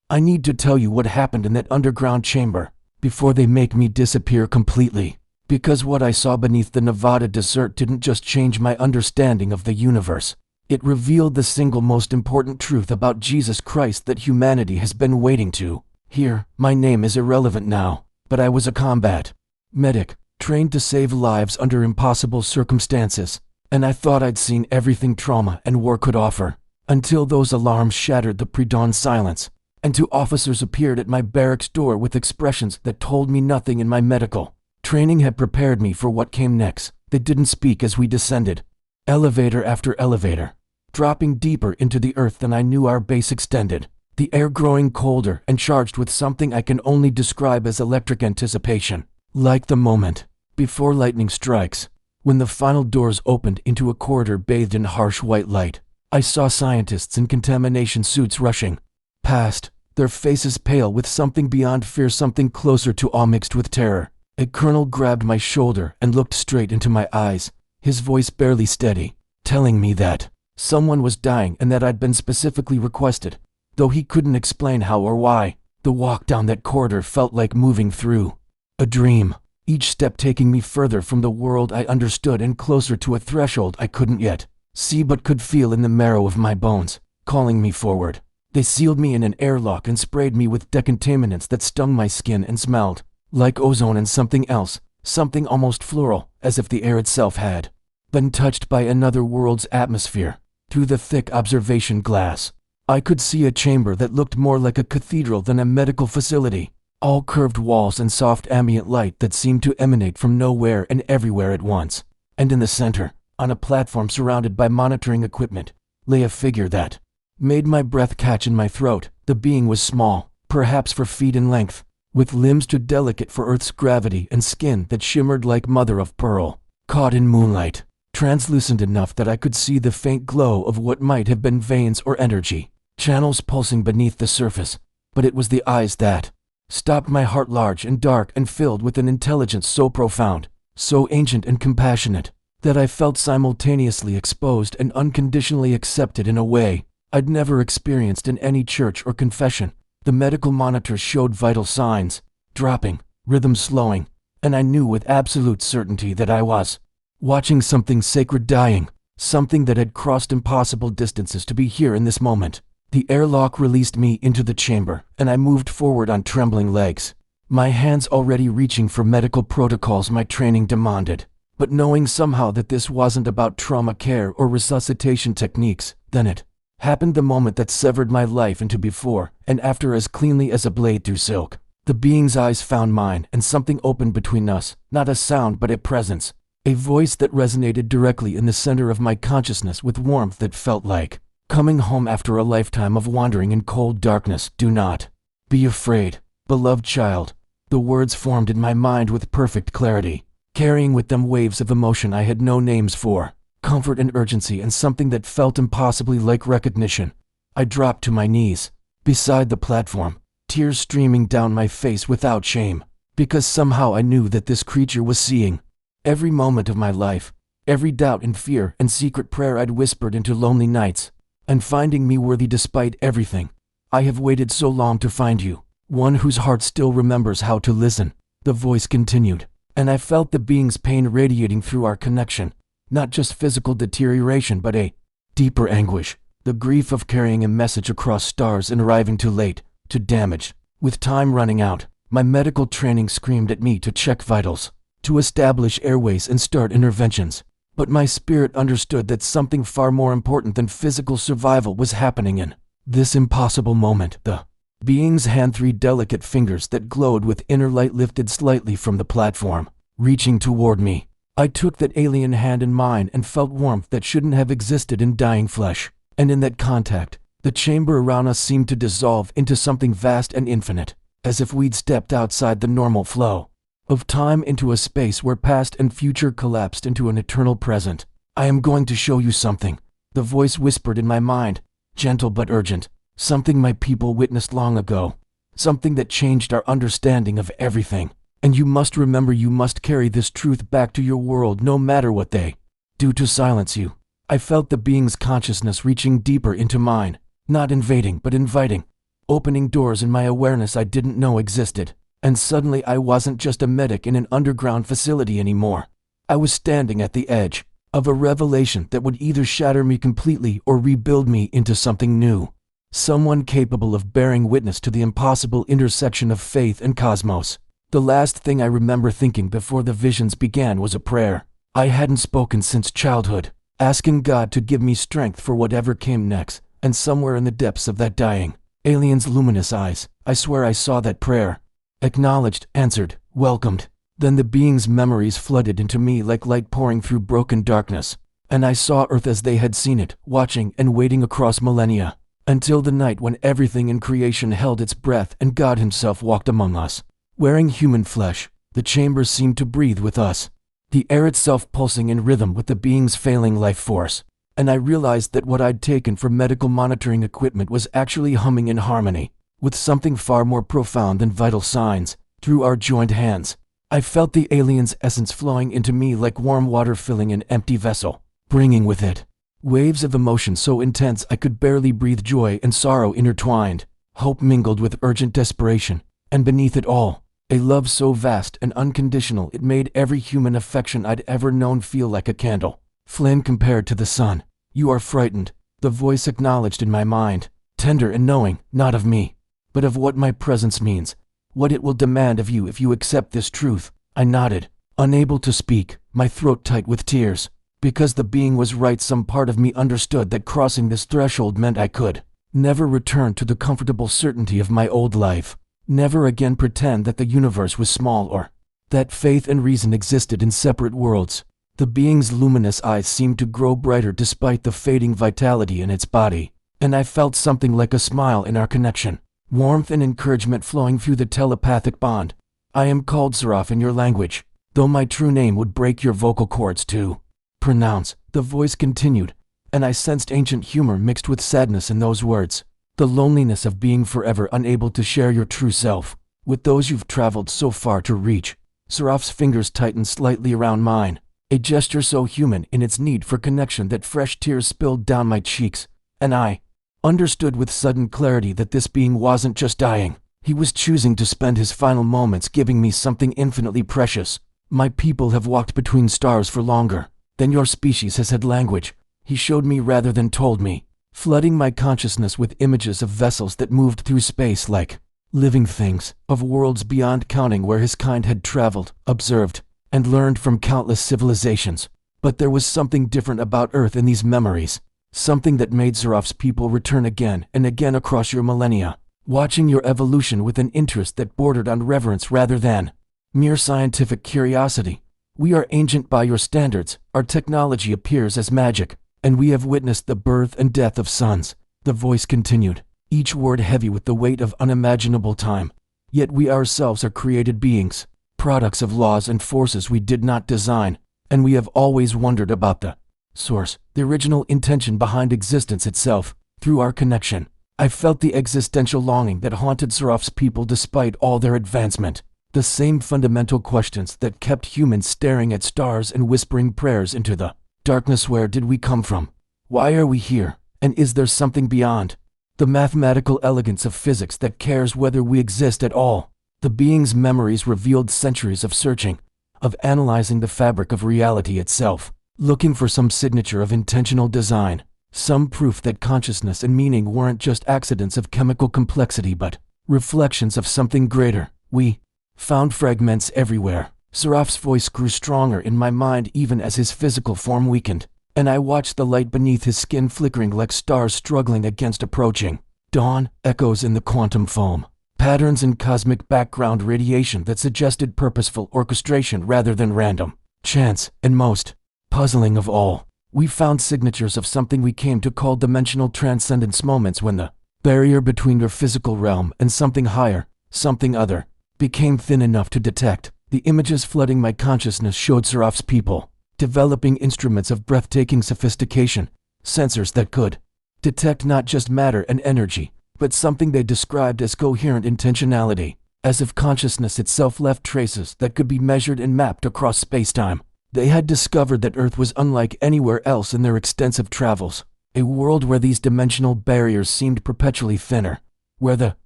I need to tell you what happened in that underground chamber before they make me disappear completely. Because what I saw beneath the Nevada desert didn't just change my understanding of the universe. It revealed the single most important truth about Jesus Christ that humanity has been waiting to hear. My name is irrelevant now, but I was a combat medic, trained to save lives under impossible circumstances, and I thought I'd seen everything trauma and war could offer, until those alarms shattered the pre-dawn silence, and two officers appeared at my barracks door with expressions that told me nothing in my medical training had prepared me for what came next. They didn't speak as we descended, elevator after elevator, dropping deeper into the earth than I knew our base extended, the air growing colder and charged with something I can only describe as electric anticipation. Like the moment before lightning strikes, when the final doors opened into a corridor bathed in harsh white light, I saw scientists in contamination suits rushing past, their faces pale with something beyond fear, something closer to awe mixed with terror. A colonel grabbed my shoulder and looked straight into my eyes, his voice barely steady, telling me that someone was dying and that I'd been specifically requested, though he couldn't explain how or why. The walk down that corridor felt like moving through a dream, each step taking me further from the world I understood and closer to a threshold I couldn't yet see but could feel in the marrow of my bones, calling me forward. They sealed me in an airlock and sprayed me with decontaminants that stung my skin and smelled like ozone and something else, something almost floral, as if the air itself had been touched by another world's atmosphere. Through the thick observation glass, I could see a chamber that looked more like a cathedral than a medical facility, all curved walls and soft ambient light that seemed to emanate from nowhere and everywhere at once. And in the center, on a platform surrounded by monitoring equipment, lay a figure that made my breath catch in my throat. The being was small, perhaps 4 feet in length, with limbs too delicate for Earth's gravity and skin that shimmered like mother of pearl, caught in moonlight, translucent enough that I could see the faint glow of what might have been veins or energy channels pulsing beneath the surface. But it was the eyes that stopped my heart, large and dark and filled with an intelligence so profound, so ancient and compassionate, that I felt simultaneously exposed and unconditionally accepted in a way I'd never experienced in any church or confession. The medical monitors showed vital signs dropping, rhythm slowing, and I knew with absolute certainty that I was watching something sacred dying, something that had crossed impossible distances to be here in this moment. The airlock released me into the chamber, and I moved forward on trembling legs, my hands already reaching for medical protocols my training demanded, but knowing somehow that this wasn't about trauma care or resuscitation techniques. Then it happened, the moment that severed my life into before and after as cleanly as a blade through silk. The being's eyes found mine, and something opened between us, not a sound but a presence, a voice that resonated directly in the center of my consciousness with warmth that felt like coming home after a lifetime of wandering in cold darkness. "Do not be afraid, beloved child." The words formed in my mind with perfect clarity, carrying with them waves of emotion I had no names for. Comfort and urgency, and something that felt impossibly like recognition. I dropped to my knees beside the platform, tears streaming down my face without shame, because somehow I knew that this creature was seeing every moment of my life, every doubt and fear and secret prayer I'd whispered into lonely nights, and finding me worthy despite everything. "I have waited so long to find you, one whose heart still remembers how to listen," the voice continued, and I felt the being's pain radiating through our connection. Not just physical deterioration, but a deeper anguish, the grief of carrying a message across stars and arriving too late, too damaged. With time running out, my medical training screamed at me to check vitals, to establish airways and start interventions. But my spirit understood that something far more important than physical survival was happening in this impossible moment. The being's hand, 3 delicate fingers that glowed with inner light, lifted slightly from the platform, reaching toward me. I took that alien hand in mine and felt warmth that shouldn't have existed in dying flesh. And in that contact, the chamber around us seemed to dissolve into something vast and infinite, as if we'd stepped outside the normal flow of time into a space where past and future collapsed into an eternal present. "I am going to show you something," the voice whispered in my mind, gentle but urgent. "Something my people witnessed long ago, something that changed our understanding of everything. And you must remember, you must carry this truth back to your world no matter what they do to silence you." I felt the being's consciousness reaching deeper into mine, not invading but inviting. opening doors in my awareness I didn't know existed. And suddenly I wasn't just a medic in an underground facility anymore. I was standing at the edge of a revelation that would either shatter me completely or rebuild me into something new. Someone capable of bearing witness to the impossible intersection of faith and cosmos. The last thing I remember thinking before the visions began was a prayer I hadn't spoken since childhood, asking God to give me strength for whatever came next. And somewhere in the depths of that dying alien's luminous eyes, I swear I saw that prayer. Acknowledged, answered, welcomed. Then the being's memories flooded into me like light pouring through broken darkness. And I saw Earth as they had seen it, watching and waiting across millennia. Until the night when everything in creation held its breath and God himself walked among us. Wearing human flesh, the chamber seemed to breathe with us. The air itself pulsing in rhythm with the being's failing life force. And I realized that what I'd taken for medical monitoring equipment was actually humming in harmony with something far more profound than vital signs. Through our joined hands, I felt the alien's essence flowing into me like warm water filling an empty vessel, bringing with it waves of emotion so intense I could barely breathe. Joy and sorrow intertwined, hope mingled with urgent desperation, and beneath it all, a love so vast and unconditional it made every human affection I'd ever known feel like a candle. Flynn compared to the sun. You are frightened, the voice acknowledged in my mind, tender and knowing, not of me, but of what my presence means, what it will demand of you if you accept this truth. I nodded, unable to speak, my throat tight with tears. Because the being was right, some part of me understood that crossing this threshold meant I could never return to the comfortable certainty of my old life, never again pretend that the universe was small or that faith and reason existed in separate worlds. The being's luminous eyes seemed to grow brighter despite the fading vitality in its body, and I felt something like a smile in our connection, warmth and encouragement flowing through the telepathic bond. I am called Seraph in your language, though my true name would break your vocal cords to pronounce, the voice continued, and I sensed ancient humor mixed with sadness in those words. The loneliness of being forever unable to share your true self with those you've traveled so far to reach. Seraph's fingers tightened slightly around mine, a gesture so human in its need for connection that fresh tears spilled down my cheeks, and I understood with sudden clarity that this being wasn't just dying. He was choosing to spend his final moments giving me something infinitely precious. My people have walked between stars for longer than your species has had language, he showed me rather than told me, flooding my consciousness with images of vessels that moved through space like living things, of worlds beyond counting where his kind had traveled, observed, and learned from countless civilizations. But there was something different about Earth in these memories, something that made Seraph's people return again and again across your millennia, watching your evolution with an interest that bordered on reverence rather than mere scientific curiosity. We are ancient by your standards, our technology appears as magic, and we have witnessed the birth and death of suns. The voice continued, each word heavy with the weight of unimaginable time. Yet we ourselves are created beings, products of laws and forces we did not design, and we have always wondered about the source, the original intention behind existence itself. Through our connection, I felt the existential longing that haunted Seraph's people despite all their advancement. The same fundamental questions that kept humans staring at stars and whispering prayers into the darkness. Where did we come from? Why are we here? And is there something beyond? The mathematical elegance of physics that cares whether we exist at all. The being's memories revealed centuries of searching, of analyzing the fabric of reality itself, looking for some signature of intentional design, some proof that consciousness and meaning weren't just accidents of chemical complexity but reflections of something greater. We found fragments everywhere. Seraph's voice grew stronger in my mind even as his physical form weakened, and I watched the light beneath his skin flickering like stars struggling against approaching dawn, echoes in the quantum foam, patterns in cosmic background radiation that suggested purposeful orchestration rather than random chance, and most puzzling of all, we found signatures of something we came to call dimensional transcendence, moments when the barrier between your physical realm and something higher, something other, became thin enough to detect. The images flooding my consciousness showed Seraph's people developing instruments of breathtaking sophistication, sensors that could detect not just matter and energy, but something they described as coherent intentionality, as if consciousness itself left traces that could be measured and mapped across spacetime. They had discovered that Earth was unlike anywhere else in their extensive travels, a world where these dimensional barriers seemed perpetually thinner, where the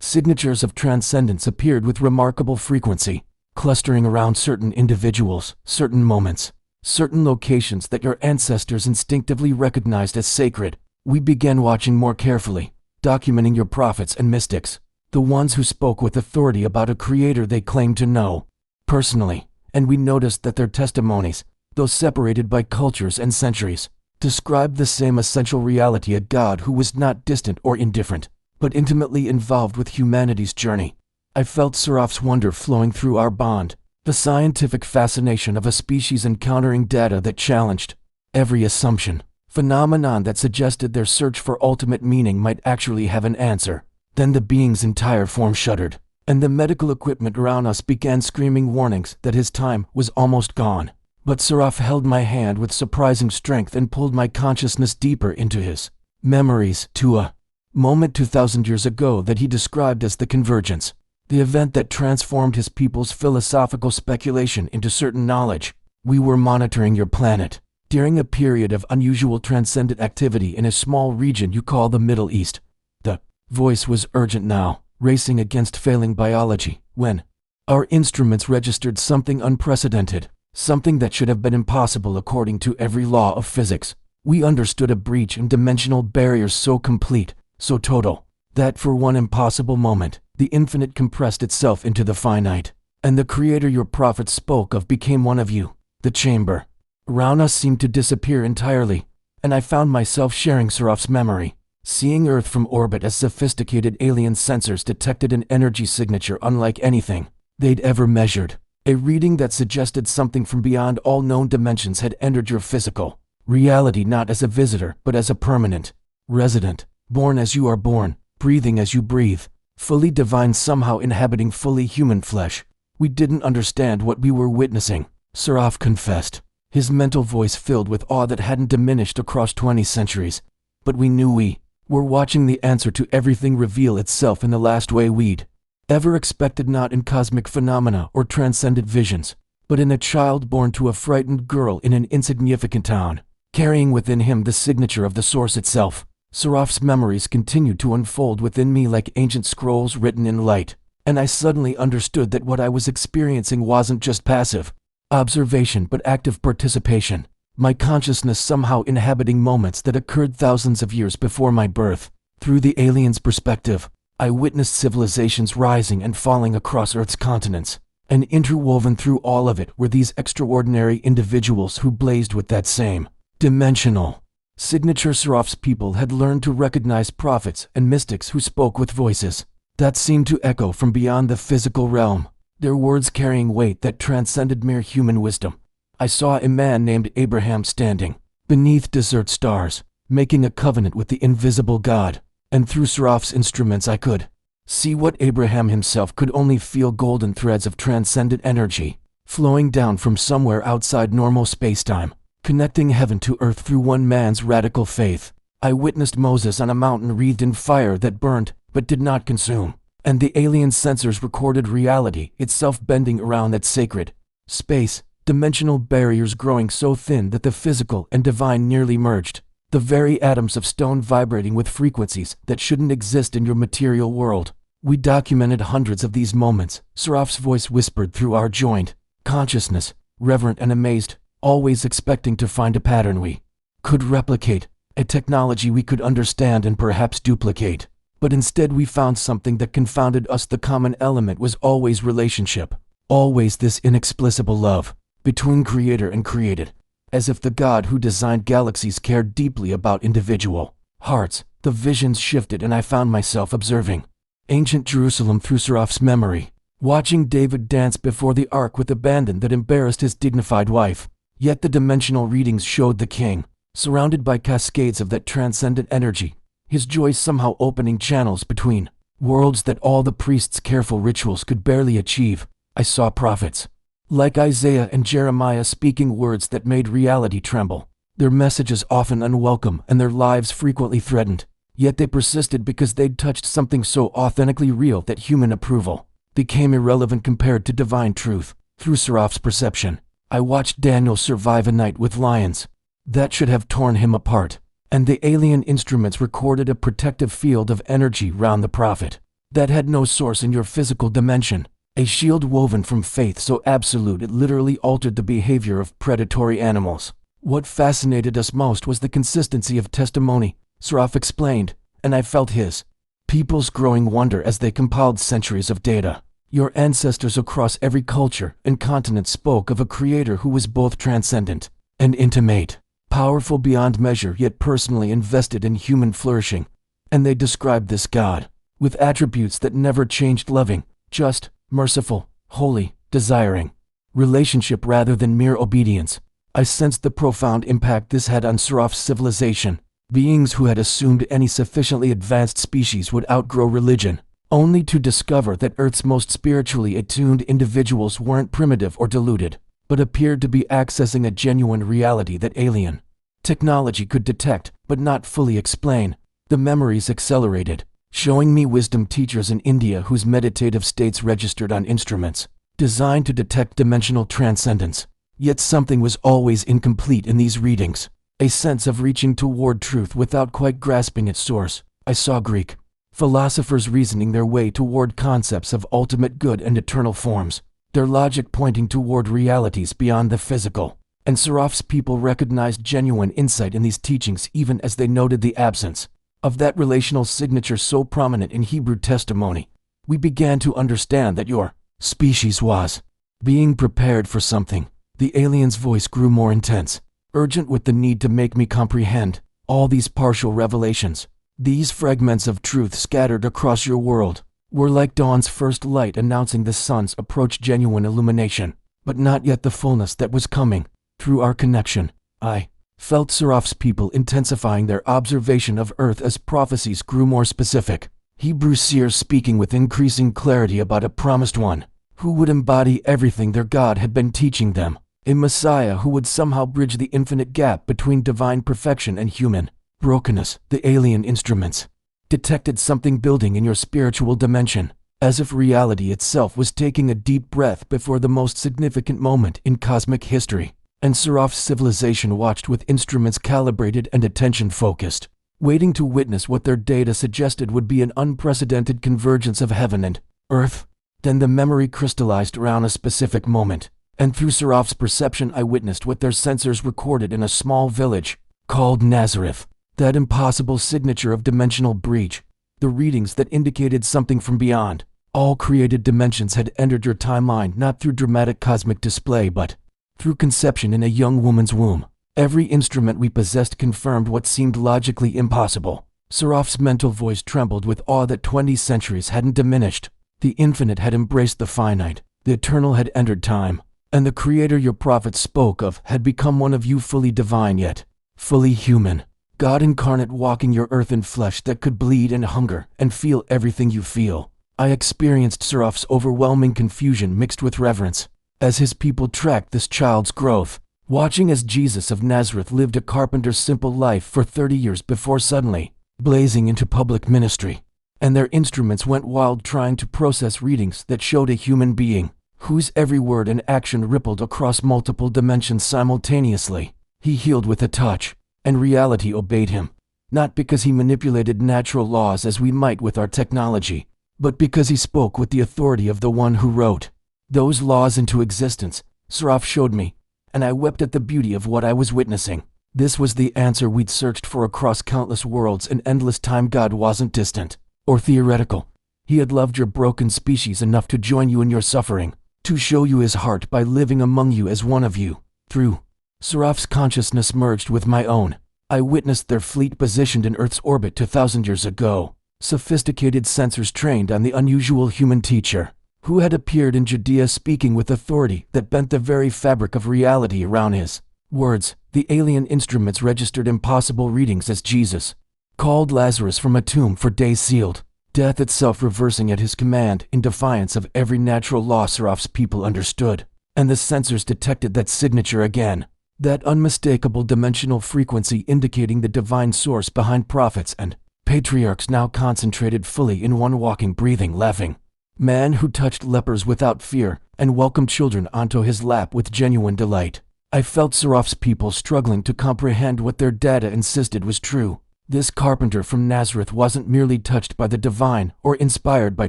Signatures of transcendence appeared with remarkable frequency, clustering around certain individuals, certain moments, certain locations that your ancestors instinctively recognized as sacred. We began watching more carefully, documenting your prophets and mystics, the ones who spoke with authority about a creator they claimed to know personally, and we noticed that their testimonies, though separated by cultures and centuries, described the same essential reality: a God who was not distant or indifferent, but intimately involved with humanity's journey. I felt Seraf's wonder flowing through our bond, the scientific fascination of a species encountering data that challenged every assumption, phenomenon that suggested their search for ultimate meaning might actually have an answer. Then the being's entire form shuddered, and the medical equipment around us began screaming warnings that his time was almost gone. But Seraf held my hand with surprising strength and pulled my consciousness deeper into his memories, to a moment 2,000 years ago that he described as the convergence, the event that transformed his people's philosophical speculation into certain knowledge. We were monitoring your planet during a period of unusual transcendent activity in a small region you call the Middle East. The voice was urgent now, racing against failing biology, when our instruments registered something unprecedented, something that should have been impossible according to every law of physics. We understood a breach in dimensional barriers so complete, so total, that for one impossible moment, the infinite compressed itself into the finite, and the creator your prophets spoke of became one of you. The chamber around us seemed to disappear entirely, and I found myself sharing Seraf's memory, seeing Earth from orbit as sophisticated alien sensors detected an energy signature unlike anything they'd ever measured, a reading that suggested something from beyond all known dimensions had entered your physical reality, not as a visitor but as a permanent resident, born as you are born, breathing as you breathe, fully divine, somehow inhabiting fully human flesh. We didn't understand what we were witnessing, Seraf confessed, his mental voice filled with awe that hadn't diminished across 20 centuries. But we knew we were watching the answer to everything reveal itself in the last way we'd ever expected, not in cosmic phenomena or transcendent visions, but in a child born to a frightened girl in an insignificant town, carrying within him the signature of the source itself. Seraf's memories continued to unfold within me like ancient scrolls written in light, and I suddenly understood that what I was experiencing wasn't just passive observation but active participation, my consciousness somehow inhabiting moments that occurred thousands of years before my birth. Through the alien's perspective, I witnessed civilizations rising and falling across Earth's continents, and interwoven through all of it were these extraordinary individuals who blazed with that same dimensional signature. Seraf's people had learned to recognize prophets and mystics who spoke with voices that seemed to echo from beyond the physical realm, their words carrying weight that transcended mere human wisdom. I saw a man named Abraham standing beneath desert stars, making a covenant with the invisible God, and through Seraf's instruments I could see what Abraham himself could only feel: golden threads of transcendent energy, flowing down from somewhere outside normal spacetime, connecting heaven to earth through one man's radical faith. I witnessed Moses on a mountain wreathed in fire that burned but did not consume, and the alien sensors recorded reality itself bending around that sacred space, dimensional barriers growing so thin that the physical and divine nearly merged, the very atoms of stone vibrating with frequencies that shouldn't exist in your material world. We documented hundreds of these moments. Seraf's voice whispered through our joined consciousness, reverent and amazed, always expecting to find a pattern we could replicate, a technology we could understand and perhaps duplicate. But instead we found something that confounded us. The common element was always relationship, always this inexplicable love between creator and created, as if the God who designed galaxies cared deeply about individual hearts. The visions shifted and I found myself observing ancient Jerusalem through Seraf's memory, watching David dance before the ark with abandon that embarrassed his dignified wife. Yet the dimensional readings showed the king, surrounded by cascades of that transcendent energy, his joy somehow opening channels between worlds that all the priest's careful rituals could barely achieve. I saw prophets like Isaiah and Jeremiah speaking words that made reality tremble, their messages often unwelcome and their lives frequently threatened. Yet they persisted because they'd touched something so authentically real that human approval became irrelevant compared to divine truth. Through Seraf's perception, I watched Daniel survive a night with lions that should have torn him apart, and the alien instruments recorded a protective field of energy round the prophet. that had no source in your physical dimension. A shield woven from faith so absolute it literally altered the behavior of predatory animals. What fascinated us most was the consistency of testimony, Saraf explained, and I felt his people's growing wonder as they compiled centuries of data. Your ancestors across every culture and continent spoke of a creator who was both transcendent and intimate, powerful beyond measure yet personally invested in human flourishing. And they described this God with attributes that never changed: loving, just, merciful, holy, desiring relationship rather than mere obedience. I sensed the profound impact this had on Saraf's civilization. Beings who had assumed any sufficiently advanced species would outgrow religion, only to discover that Earth's most spiritually attuned individuals weren't primitive or deluded, but appeared to be accessing a genuine reality that alien technology could detect, but not fully explain. The memories accelerated, showing me wisdom teachers in India whose meditative states registered on instruments designed to detect dimensional transcendence. Yet something was always incomplete in these readings, a sense of reaching toward truth without quite grasping its source. I saw Greek philosophers reasoning their way toward concepts of ultimate good and eternal forms, their logic pointing toward realities beyond the physical. And Saraf's people recognized genuine insight in these teachings even as they noted the absence of that relational signature so prominent in Hebrew testimony. We began to understand that your species was being prepared for something. The alien's voice grew more intense, urgent with the need to make me comprehend all these partial revelations. These fragments of truth scattered across your world were like dawn's first light announcing the sun's approach, genuine illumination, but not yet the fullness that was coming. Through our connection, I felt Saraf's people intensifying their observation of Earth as prophecies grew more specific. Hebrew seers speaking with increasing clarity about a promised one who would embody everything their God had been teaching them, a Messiah who would somehow bridge the infinite gap between divine perfection and human brokenness. The alien instruments detected something building in your spiritual dimension, as if reality itself was taking a deep breath before the most significant moment in cosmic history. And Saraf's civilization watched with instruments calibrated and attention-focused, waiting to witness what their data suggested would be an unprecedented convergence of heaven and earth. Then the memory crystallized around a specific moment, and through Saraf's perception I witnessed what their sensors recorded in a small village called Nazareth. That impossible signature of dimensional breach, the readings that indicated something from beyond. All created dimensions had entered your timeline not through dramatic cosmic display but through conception in a young woman's womb. Every instrument we possessed confirmed what seemed logically impossible. Saraf's mental voice trembled with awe that 20 centuries hadn't diminished. The infinite had embraced the finite, the eternal had entered time, and the creator your prophets spoke of had become one of you, fully divine yet fully human. God incarnate walking your earth in flesh that could bleed and hunger and feel everything you feel. I experienced Saraf's overwhelming confusion mixed with reverence as his people tracked this child's growth, watching as Jesus of Nazareth lived a carpenter's simple life for 30 years before suddenly blazing into public ministry. And their instruments went wild trying to process readings that showed a human being whose every word and action rippled across multiple dimensions simultaneously. He healed with a touch, and reality obeyed him, not because he manipulated natural laws as we might with our technology, but because he spoke with the authority of the one who wrote those laws into existence. Saraf showed me, and I wept at the beauty of what I was witnessing. This was the answer we'd searched for across countless worlds and endless time. God wasn't distant or theoretical. He had loved your broken species enough to join you in your suffering, to show you his heart by living among you as one of you. Through Saraf's consciousness merged with my own, I witnessed their fleet positioned in Earth's orbit 2,000 years ago, sophisticated sensors trained on the unusual human teacher, who had appeared in Judea speaking with authority that bent the very fabric of reality around his words. The alien instruments registered impossible readings as Jesus called Lazarus from a tomb for days sealed, death itself reversing at his command in defiance of every natural law Saraf's people understood. And the sensors detected that signature again. That unmistakable dimensional frequency indicating the divine source behind prophets and patriarchs now concentrated fully in one walking, breathing, laughing man who touched lepers without fear and welcomed children onto his lap with genuine delight. I felt Saraf's people struggling to comprehend what their data insisted was true. This carpenter from Nazareth wasn't merely touched by the divine or inspired by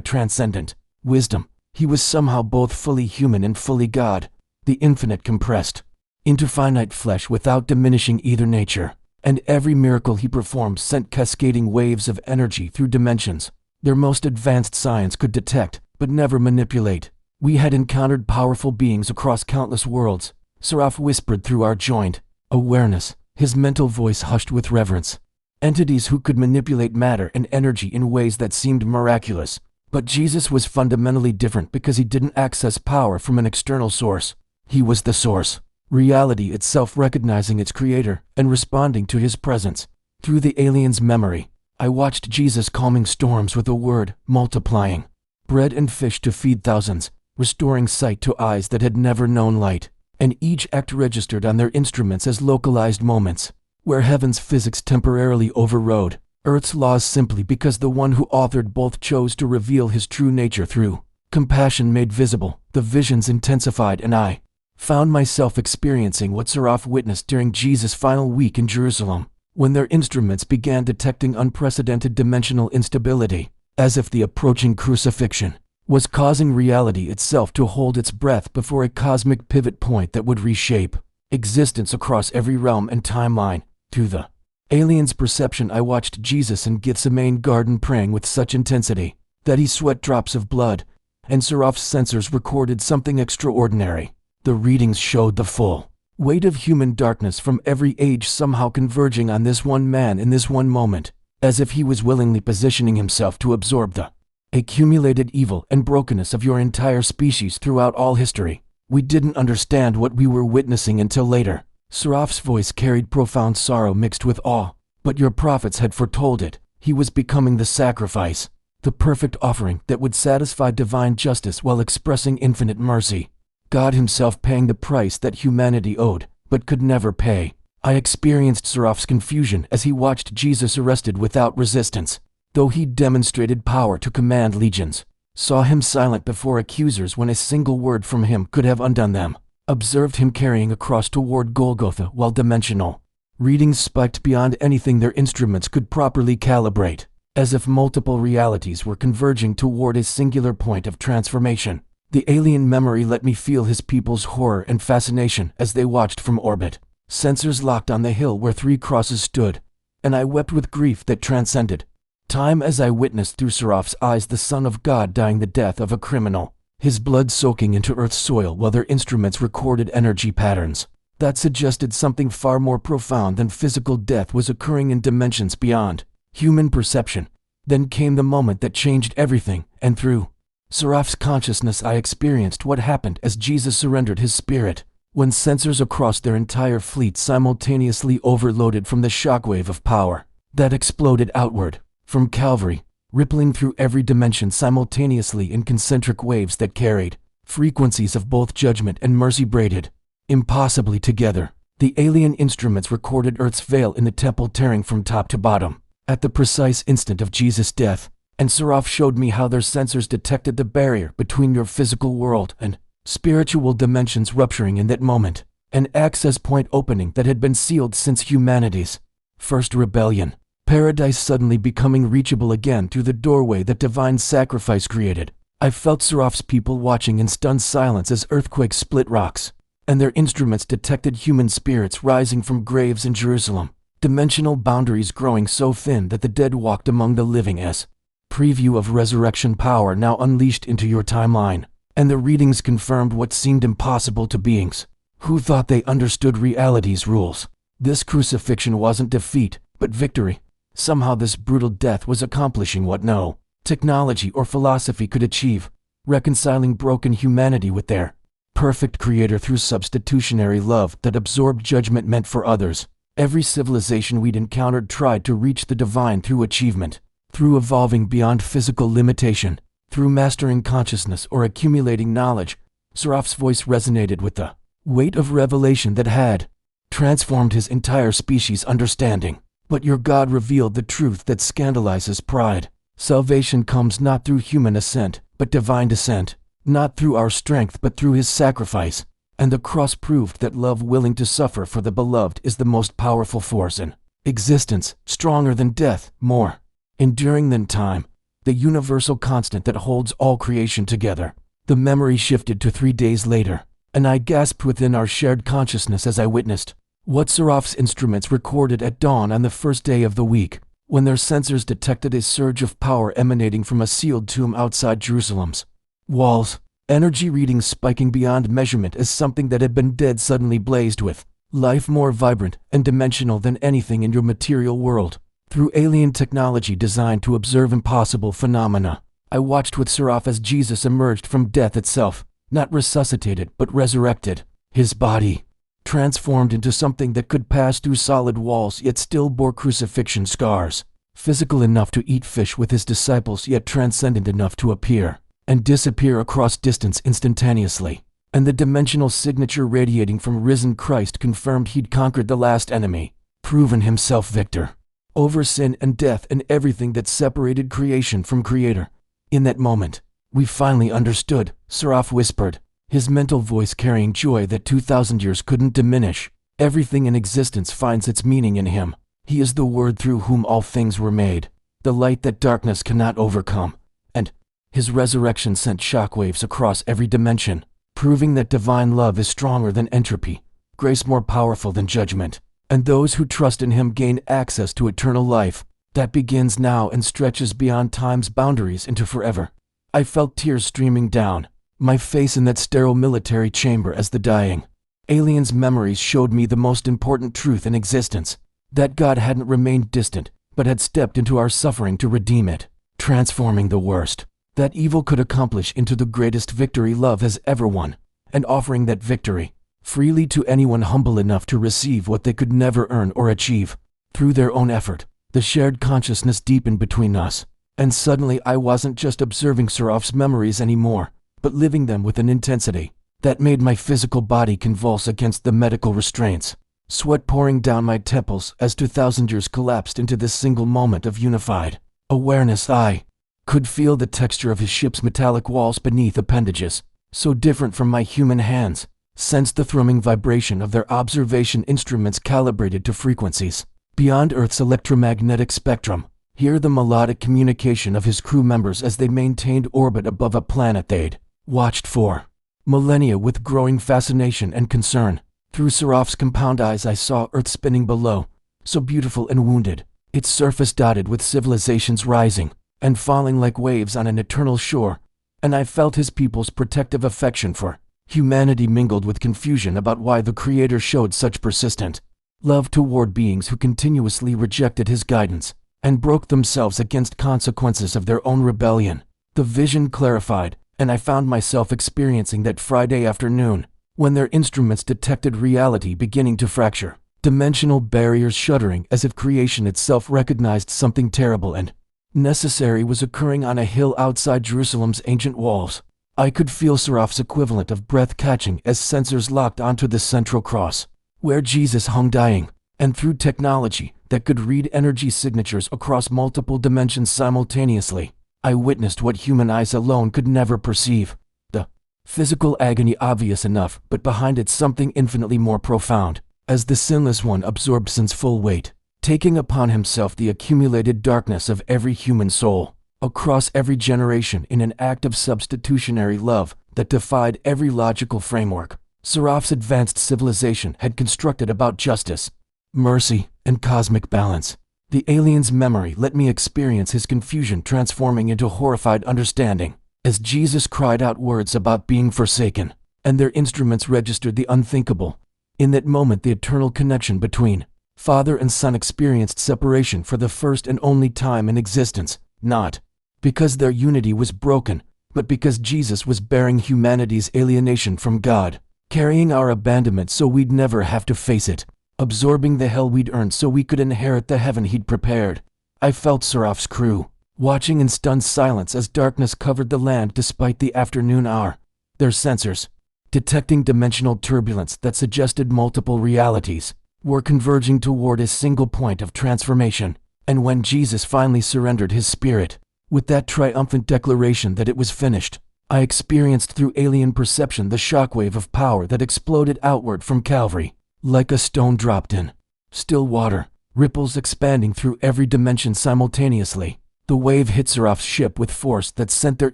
transcendent wisdom. He was somehow both fully human and fully God, the infinite compressed into finite flesh without diminishing either nature. And every miracle he performed sent cascading waves of energy through dimensions their most advanced science could detect, but never manipulate. We had encountered powerful beings across countless worlds, Seraph whispered through our joined awareness, his mental voice hushed with reverence. Entities who could manipulate matter and energy in ways that seemed miraculous. But Jesus was fundamentally different because he didn't access power from an external source. He was the source, reality itself recognizing its creator and responding to his presence. Through the alien's memory, I watched Jesus calming storms with a word, multiplying bread and fish to feed thousands, restoring sight to eyes that had never known light, and each act registered on their instruments as localized moments, where heaven's physics temporarily overrode Earth's laws simply because the one who authored both chose to reveal his true nature through compassion made visible, the visions intensified, and I found myself experiencing what Seraph witnessed during Jesus' final week in Jerusalem, when their instruments began detecting unprecedented dimensional instability, as if the approaching crucifixion was causing reality itself to hold its breath before a cosmic pivot point that would reshape existence across every realm and timeline. Through the alien's perception, I watched Jesus in Gethsemane garden praying with such intensity that he sweat drops of blood, and Seraph's sensors recorded something extraordinary. The readings showed the full weight of human darkness from every age somehow converging on this one man in this one moment, as if he was willingly positioning himself to absorb the accumulated evil and brokenness of your entire species throughout all history. We didn't understand what we were witnessing until later. Seraph's voice carried profound sorrow mixed with awe, but your prophets had foretold it. He was becoming the sacrifice, the perfect offering that would satisfy divine justice while expressing infinite mercy. God himself paying the price that humanity owed, but could never pay. I experienced Seraph's confusion as he watched Jesus arrested without resistance, though he demonstrated power to command legions, saw him silent before accusers when a single word from him could have undone them, observed him carrying a cross toward Golgotha while dimensional readings spiked beyond anything their instruments could properly calibrate, as if multiple realities were converging toward a singular point of transformation. The alien memory let me feel his people's horror and fascination as they watched from orbit, sensors locked on the hill where 3 crosses stood, and I wept with grief that transcended time as I witnessed through Seraph's eyes the Son of God dying the death of a criminal, his blood soaking into Earth's soil while their instruments recorded energy patterns that suggested something far more profound than physical death was occurring in dimensions beyond human perception. Then came the moment that changed everything, and through Seraph's consciousness I experienced what happened as Jesus surrendered his spirit, when sensors across their entire fleet simultaneously overloaded from the shockwave of power that exploded outward from Calvary, rippling through every dimension simultaneously in concentric waves that carried frequencies of both judgment and mercy braided impossibly together. The alien instruments recorded Earth's veil in the temple tearing from top to bottom at the precise instant of Jesus' death, and Seraph showed me how their sensors detected the barrier between your physical world and spiritual dimensions rupturing in that moment, an access point opening that had been sealed since humanity's first rebellion. Paradise suddenly becoming reachable again through the doorway that divine sacrifice created. I felt Seraph's people watching in stunned silence as earthquakes split rocks, and their instruments detected human spirits rising from graves in Jerusalem, dimensional boundaries growing so thin that the dead walked among the living as preview of resurrection power now unleashed into your timeline. And the readings confirmed what seemed impossible to beings who thought they understood reality's rules. This crucifixion wasn't defeat, but victory. Somehow this brutal death was accomplishing what no technology or philosophy could achieve, reconciling broken humanity with their perfect creator through substitutionary love that absorbed judgment meant for others. Every civilization we'd encountered tried to reach the divine through achievement, through evolving beyond physical limitation, through mastering consciousness or accumulating knowledge. Seraph's voice resonated with the weight of revelation that had transformed his entire species' understanding. But your God revealed the truth that scandalizes pride. Salvation comes not through human ascent, but divine descent, not through our strength but through his sacrifice. And the cross proved that love willing to suffer for the beloved is the most powerful force in Existence, stronger than death, more enduring than time. The universal constant that holds all creation together. The memory shifted to 3 days later, and I gasped within our shared consciousness as I witnessed what Seraph's instruments recorded at dawn on the first day of the week, when their sensors detected a surge of power emanating from a sealed tomb outside Jerusalem's walls. Energy readings spiking beyond measurement as something that had been dead suddenly blazed with life, more vibrant and dimensional than anything in your material world. Through alien technology designed to observe impossible phenomena, I watched with Seraph as Jesus emerged from death itself, not resuscitated but resurrected. His body transformed into something that could pass through solid walls yet still bore crucifixion scars. Physical enough to eat fish with his disciples yet transcendent enough to appear and disappear across distance instantaneously. And the dimensional signature radiating from risen Christ confirmed he'd conquered the last enemy, proven himself victor over sin and death and everything that separated creation from Creator. In that moment, we finally understood, Seraph whispered, his mental voice carrying joy that 2,000 years couldn't diminish. Everything in existence finds its meaning in him. He is the Word through whom all things were made, the light that darkness cannot overcome. And his resurrection sent shockwaves across every dimension, proving that divine love is stronger than entropy, grace more powerful than judgment, and those who trust in him gain access to eternal life that begins now and stretches beyond time's boundaries into forever. I felt tears streaming down my face in that sterile military chamber as the dying alien's memories showed me the most important truth in existence, that God hadn't remained distant, but had stepped into our suffering to redeem it, transforming the worst that evil could accomplish into the greatest victory love has ever won, and offering that victory freely to anyone humble enough to receive what they could never earn or achieve through their own effort. The shared consciousness deepened between us, and suddenly I wasn't just observing Seraph's memories anymore, but living them with an intensity that made my physical body convulse against the medical restraints, sweat pouring down my temples as 2,000 years collapsed into this single moment of unified awareness. I could feel the texture of his ship's metallic walls beneath appendages, so different from my human hands, sensed the thrumming vibration of their observation instruments calibrated to frequencies beyond Earth's electromagnetic spectrum, hear the melodic communication of his crew members as they maintained orbit above a planet they'd watched for millennia with growing fascination and concern. Through Seraph's compound eyes I saw Earth spinning below, so beautiful and wounded, its surface dotted with civilizations rising and falling like waves on an eternal shore, and I felt his people's protective affection for humanity mingled with confusion about why the Creator showed such persistent love toward beings who continuously rejected his guidance and broke themselves against consequences of their own rebellion. The vision clarified, and I found myself experiencing that Friday afternoon, when their instruments detected reality beginning to fracture, dimensional barriers shuddering as if creation itself recognized something terrible and necessary was occurring on a hill outside Jerusalem's ancient walls. I could feel Seraph's equivalent of breath catching as sensors locked onto the central cross, where Jesus hung dying, and through technology that could read energy signatures across multiple dimensions simultaneously, I witnessed what human eyes alone could never perceive. The physical agony obvious enough, but behind it something infinitely more profound, as the Sinless One absorbed sin's full weight, taking upon himself the accumulated darkness of every human soul, across every generation in an act of substitutionary love that defied every logical framework Seraph's advanced civilization had constructed about justice, mercy, and cosmic balance. The alien's memory let me experience his confusion transforming into horrified understanding, as Jesus cried out words about being forsaken, and their instruments registered the unthinkable. In that moment, the eternal connection between Father and Son experienced separation for the first and only time in existence, not because their unity was broken, but because Jesus was bearing humanity's alienation from God, carrying our abandonment so we'd never have to face it, absorbing the hell we'd earned so we could inherit the heaven he'd prepared. I felt Seraph's crew watching in stunned silence as darkness covered the land despite the afternoon hour, their sensors, detecting dimensional turbulence that suggested multiple realities, were converging toward a single point of transformation. And when Jesus finally surrendered his spirit, with that triumphant declaration that it was finished, I experienced through alien perception the shockwave of power that exploded outward from Calvary, like a stone dropped in still water. ripples expanding through every dimension simultaneously. The wave hit Seraf's ship with force that sent their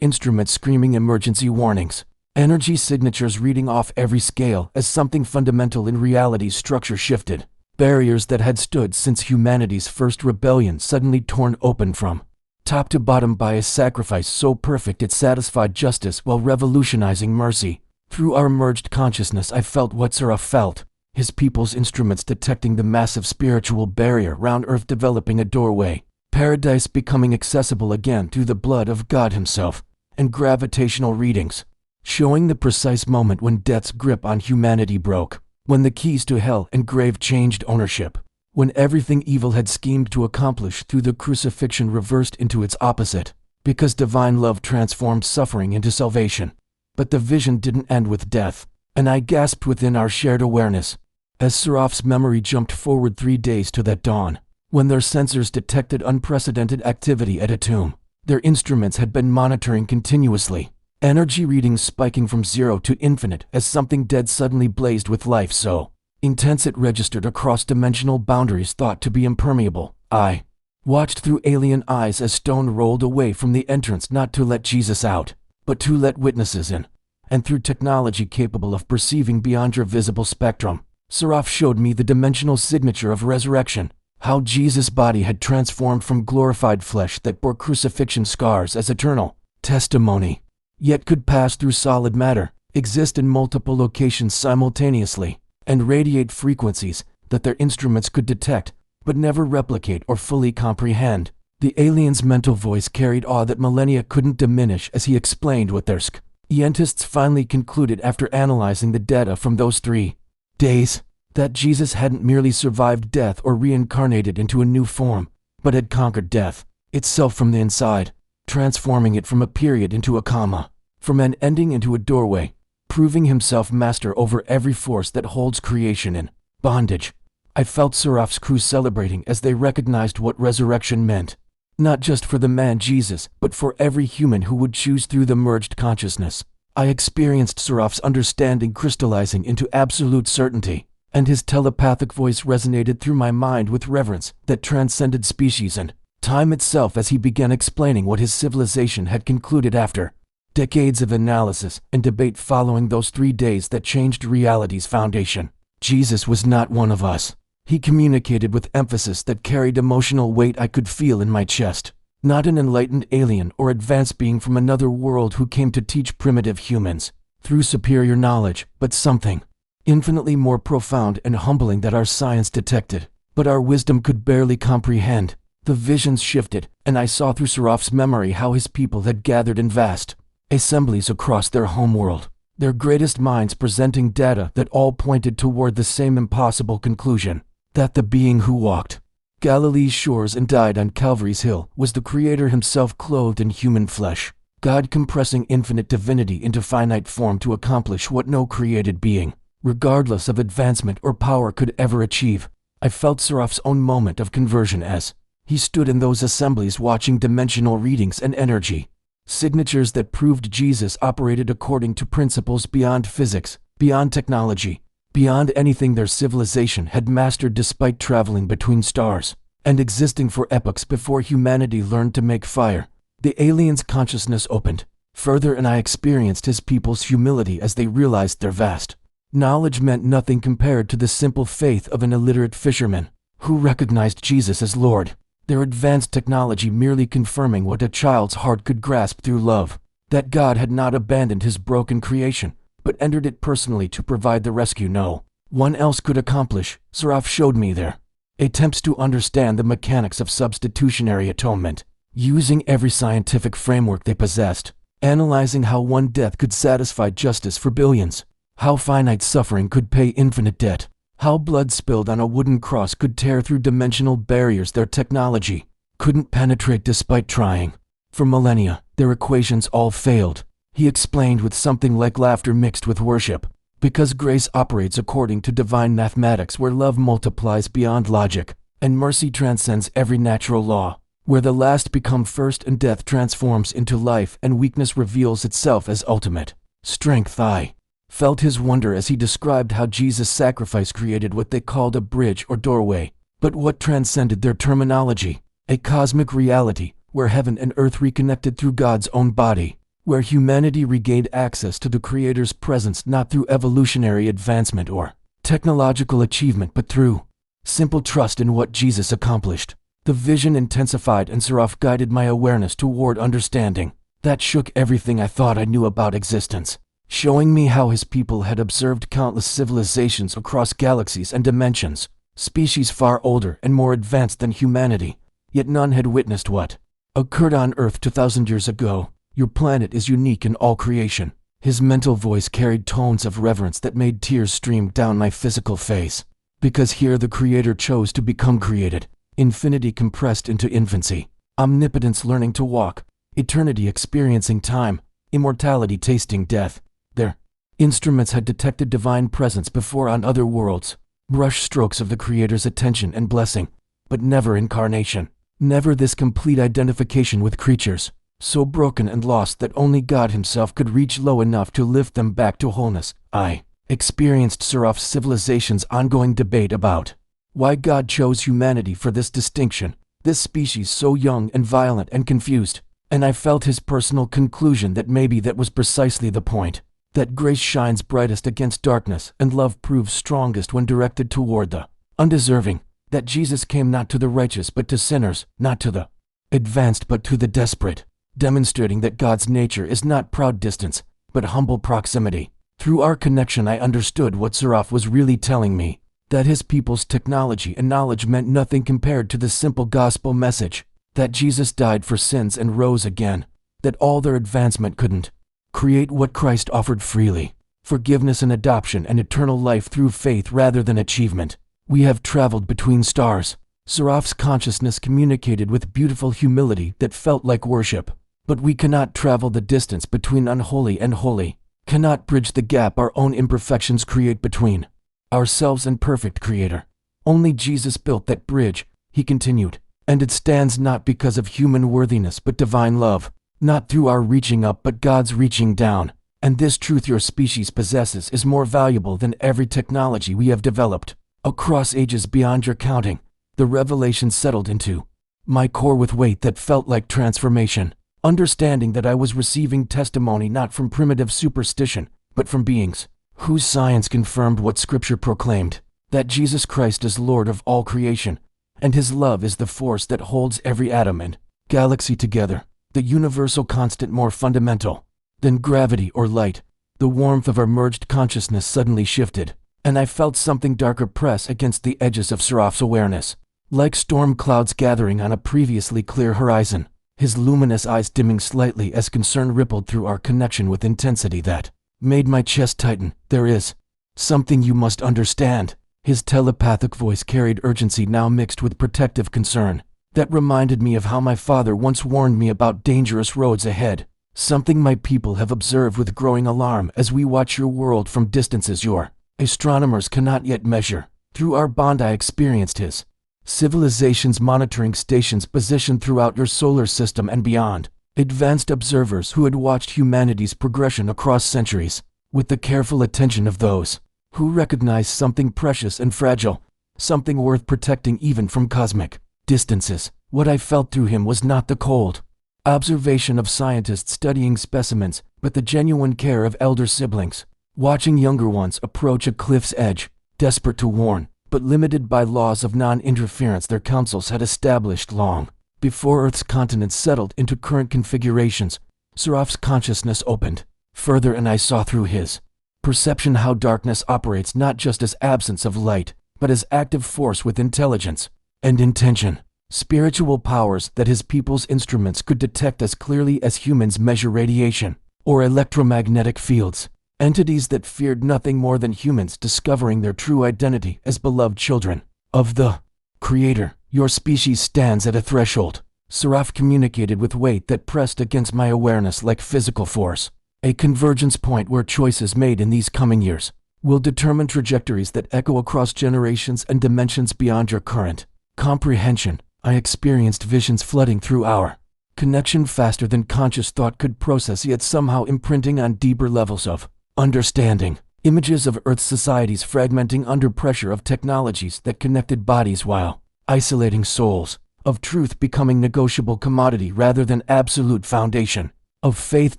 instruments screaming emergency warnings. Energy signatures reading off every scale as something fundamental in reality's structure shifted. Barriers that had stood since humanity's first rebellion suddenly torn open from top to bottom by a sacrifice so perfect it satisfied justice while revolutionizing mercy. Through our merged consciousness I felt what Seraph felt, his people's instruments detecting the massive spiritual barrier round Earth, developing a doorway, paradise becoming accessible again through the blood of God himself, and gravitational readings, showing the precise moment when death's grip on humanity broke, when the keys to hell and grave changed ownership, when everything evil had schemed to accomplish through the crucifixion reversed into its opposite, because divine love transformed suffering into salvation. But the vision didn't end with death, and I gasped within our shared awareness, as Seraf's memory jumped forward 3 days to that dawn, when their sensors detected unprecedented activity at a tomb. Their instruments had been monitoring continuously, energy readings spiking from 0 to infinite as something dead suddenly blazed with life so intense it registered across dimensional boundaries thought to be impermeable. I watched through alien eyes as stone rolled away from the entrance, not to let Jesus out, but to let witnesses in. And through technology capable of perceiving beyond your visible spectrum, Seraph showed me the dimensional signature of resurrection, how Jesus' body had transformed from glorified flesh that bore crucifixion scars as eternal testimony, yet could pass through solid matter, exist in multiple locations simultaneously, and radiate frequencies that their instruments could detect, but never replicate or fully comprehend. The alien's mental voice carried awe that millennia couldn't diminish as he explained what their scientists finally concluded after analyzing the data from those 3 days, that Jesus hadn't merely survived death or reincarnated into a new form, but had conquered death itself from the inside, transforming it from a period into a comma, from an ending into a doorway, proving himself master over every force that holds creation in bondage. I felt Seraph's crew celebrating as they recognized what resurrection meant, not just for the man Jesus, but for every human who would choose through the merged consciousness. I experienced Seraph's understanding crystallizing into absolute certainty, and his telepathic voice resonated through my mind with reverence that transcended species and time itself as he began explaining what his civilization had concluded after decades of analysis and debate following those 3 days that changed reality's foundation. Jesus was not one of us. He communicated with emphasis that carried emotional weight I could feel in my chest. Not an enlightened alien or advanced being from another world who came to teach primitive humans through superior knowledge, but something infinitely more profound and humbling that our science detected, but our wisdom could barely comprehend. The visions shifted, and I saw through Seraph's memory how his people had gathered in vast assemblies across their homeworld, their greatest minds presenting data that all pointed toward the same impossible conclusion, that the being who walked Galilee's shores and died on Calvary's hill was the Creator himself clothed in human flesh, God compressing infinite divinity into finite form to accomplish what no created being, regardless of advancement or power, could ever achieve. I felt Seraph's own moment of conversion as he stood in those assemblies watching dimensional readings and energy signatures that proved Jesus operated according to principles beyond physics, beyond technology, beyond anything their civilization had mastered, despite traveling between stars and existing for epochs before humanity learned to make fire. The alien's consciousness opened further, and I experienced his people's humility as they realized their vast knowledge meant nothing compared to the simple faith of an illiterate fisherman who recognized Jesus as Lord. Their advanced technology merely confirming what a child's heart could grasp through love, that God had not abandoned his broken creation, but entered it personally to provide the rescue no one else could accomplish. Seraph showed me their attempts to understand the mechanics of substitutionary atonement, using every scientific framework they possessed, analyzing how one death could satisfy justice for billions, how finite suffering could pay infinite debt, how blood spilled on a wooden cross could tear through dimensional barriers their technology couldn't penetrate despite trying. For millennia, their equations all failed, he explained with something like laughter mixed with worship, because grace operates according to divine mathematics, where love multiplies beyond logic, and mercy transcends every natural law, where the last become first and death transforms into life and weakness reveals itself as ultimate strength. I felt his wonder as he described how Jesus' sacrifice created what they called a bridge or doorway, but what transcended their terminology, a cosmic reality where heaven and earth reconnected through God's own body, where humanity regained access to the Creator's presence not through evolutionary advancement or technological achievement but through simple trust in what Jesus accomplished. The vision intensified and Seraph guided my awareness toward understanding that shook everything I thought I knew about existence, showing me how his people had observed countless civilizations across galaxies and dimensions, species far older and more advanced than humanity, yet none had witnessed what occurred on Earth 2,000 years ago. Your planet is unique in all creation. His mental voice carried tones of reverence that made tears stream down my physical face. Because here the Creator chose to become created, infinity compressed into infancy, omnipotence learning to walk, eternity experiencing time, immortality tasting death. Their instruments had detected divine presence before on other worlds, brush strokes of the Creator's attention and blessing, but never incarnation, never this complete identification with creatures, so broken and lost that only God himself could reach low enough to lift them back to wholeness. I experienced Seraph's civilization's ongoing debate about why God chose humanity for this distinction, this species so young and violent and confused, and I felt his personal conclusion that maybe that was precisely the point, that grace shines brightest against darkness and love proves strongest when directed toward the undeserving, that Jesus came not to the righteous but to sinners, not to the advanced but to the desperate, demonstrating that God's nature is not proud distance, but humble proximity. Through our connection I understood what Seraph was really telling me, that his people's technology and knowledge meant nothing compared to the simple gospel message, that Jesus died for sins and rose again, that all their advancement couldn't create what Christ offered freely, forgiveness and adoption and eternal life through faith rather than achievement. We have traveled between stars. Seraph's consciousness communicated with beautiful humility that felt like worship. But we cannot travel the distance between unholy and holy, cannot bridge the gap our own imperfections create between ourselves and perfect Creator. Only Jesus built that bridge, he continued, and it stands not because of human worthiness but divine love, not through our reaching up but God's reaching down. And this truth your species possesses is more valuable than every technology we have developed across ages beyond your counting. The revelation settled into my core with weight that felt like transformation. Understanding that I was receiving testimony not from primitive superstition, but from beings whose science confirmed what Scripture proclaimed, that Jesus Christ is Lord of all creation, and his love is the force that holds every atom and galaxy together, the universal constant more fundamental than gravity or light. The warmth of our merged consciousness suddenly shifted, and I felt something darker press against the edges of Seraph's awareness, like storm clouds gathering on a previously clear horizon. His luminous eyes dimming slightly as concern rippled through our connection with intensity that made my chest tighten. There is something you must understand. His telepathic voice carried urgency now mixed with protective concern, that reminded me of how my father once warned me about dangerous roads ahead, something my people have observed with growing alarm as we watch your world from distances your astronomers cannot yet measure. Through our bond I experienced his civilization's monitoring stations positioned throughout your solar system and beyond, advanced observers who had watched humanity's progression across centuries, with the careful attention of those who recognized something precious and fragile, something worth protecting even from cosmic distances. What I felt through him was not the cold observation of scientists studying specimens, but the genuine care of elder siblings, watching younger ones approach a cliff's edge, desperate to warn, but limited by laws of non-interference their councils had established long before Earth's continents settled into current configurations. Seraph's consciousness opened further and I saw through his perception how darkness operates not just as absence of light, but as active force with intelligence and intention, spiritual powers that his people's instruments could detect as clearly as humans measure radiation or electromagnetic fields. Entities that feared nothing more than humans discovering their true identity as beloved children of the Creator. Your species stands at a threshold, Seraph communicated with weight that pressed against my awareness like physical force. A convergence point where choices made in these coming years will determine trajectories that echo across generations and dimensions beyond your current comprehension. I experienced visions flooding through our connection faster than conscious thought could process, yet somehow imprinting on deeper levels of understanding. Images of Earth's societies fragmenting under pressure of technologies that connected bodies while isolating souls, of truth becoming negotiable commodity rather than absolute foundation, of faith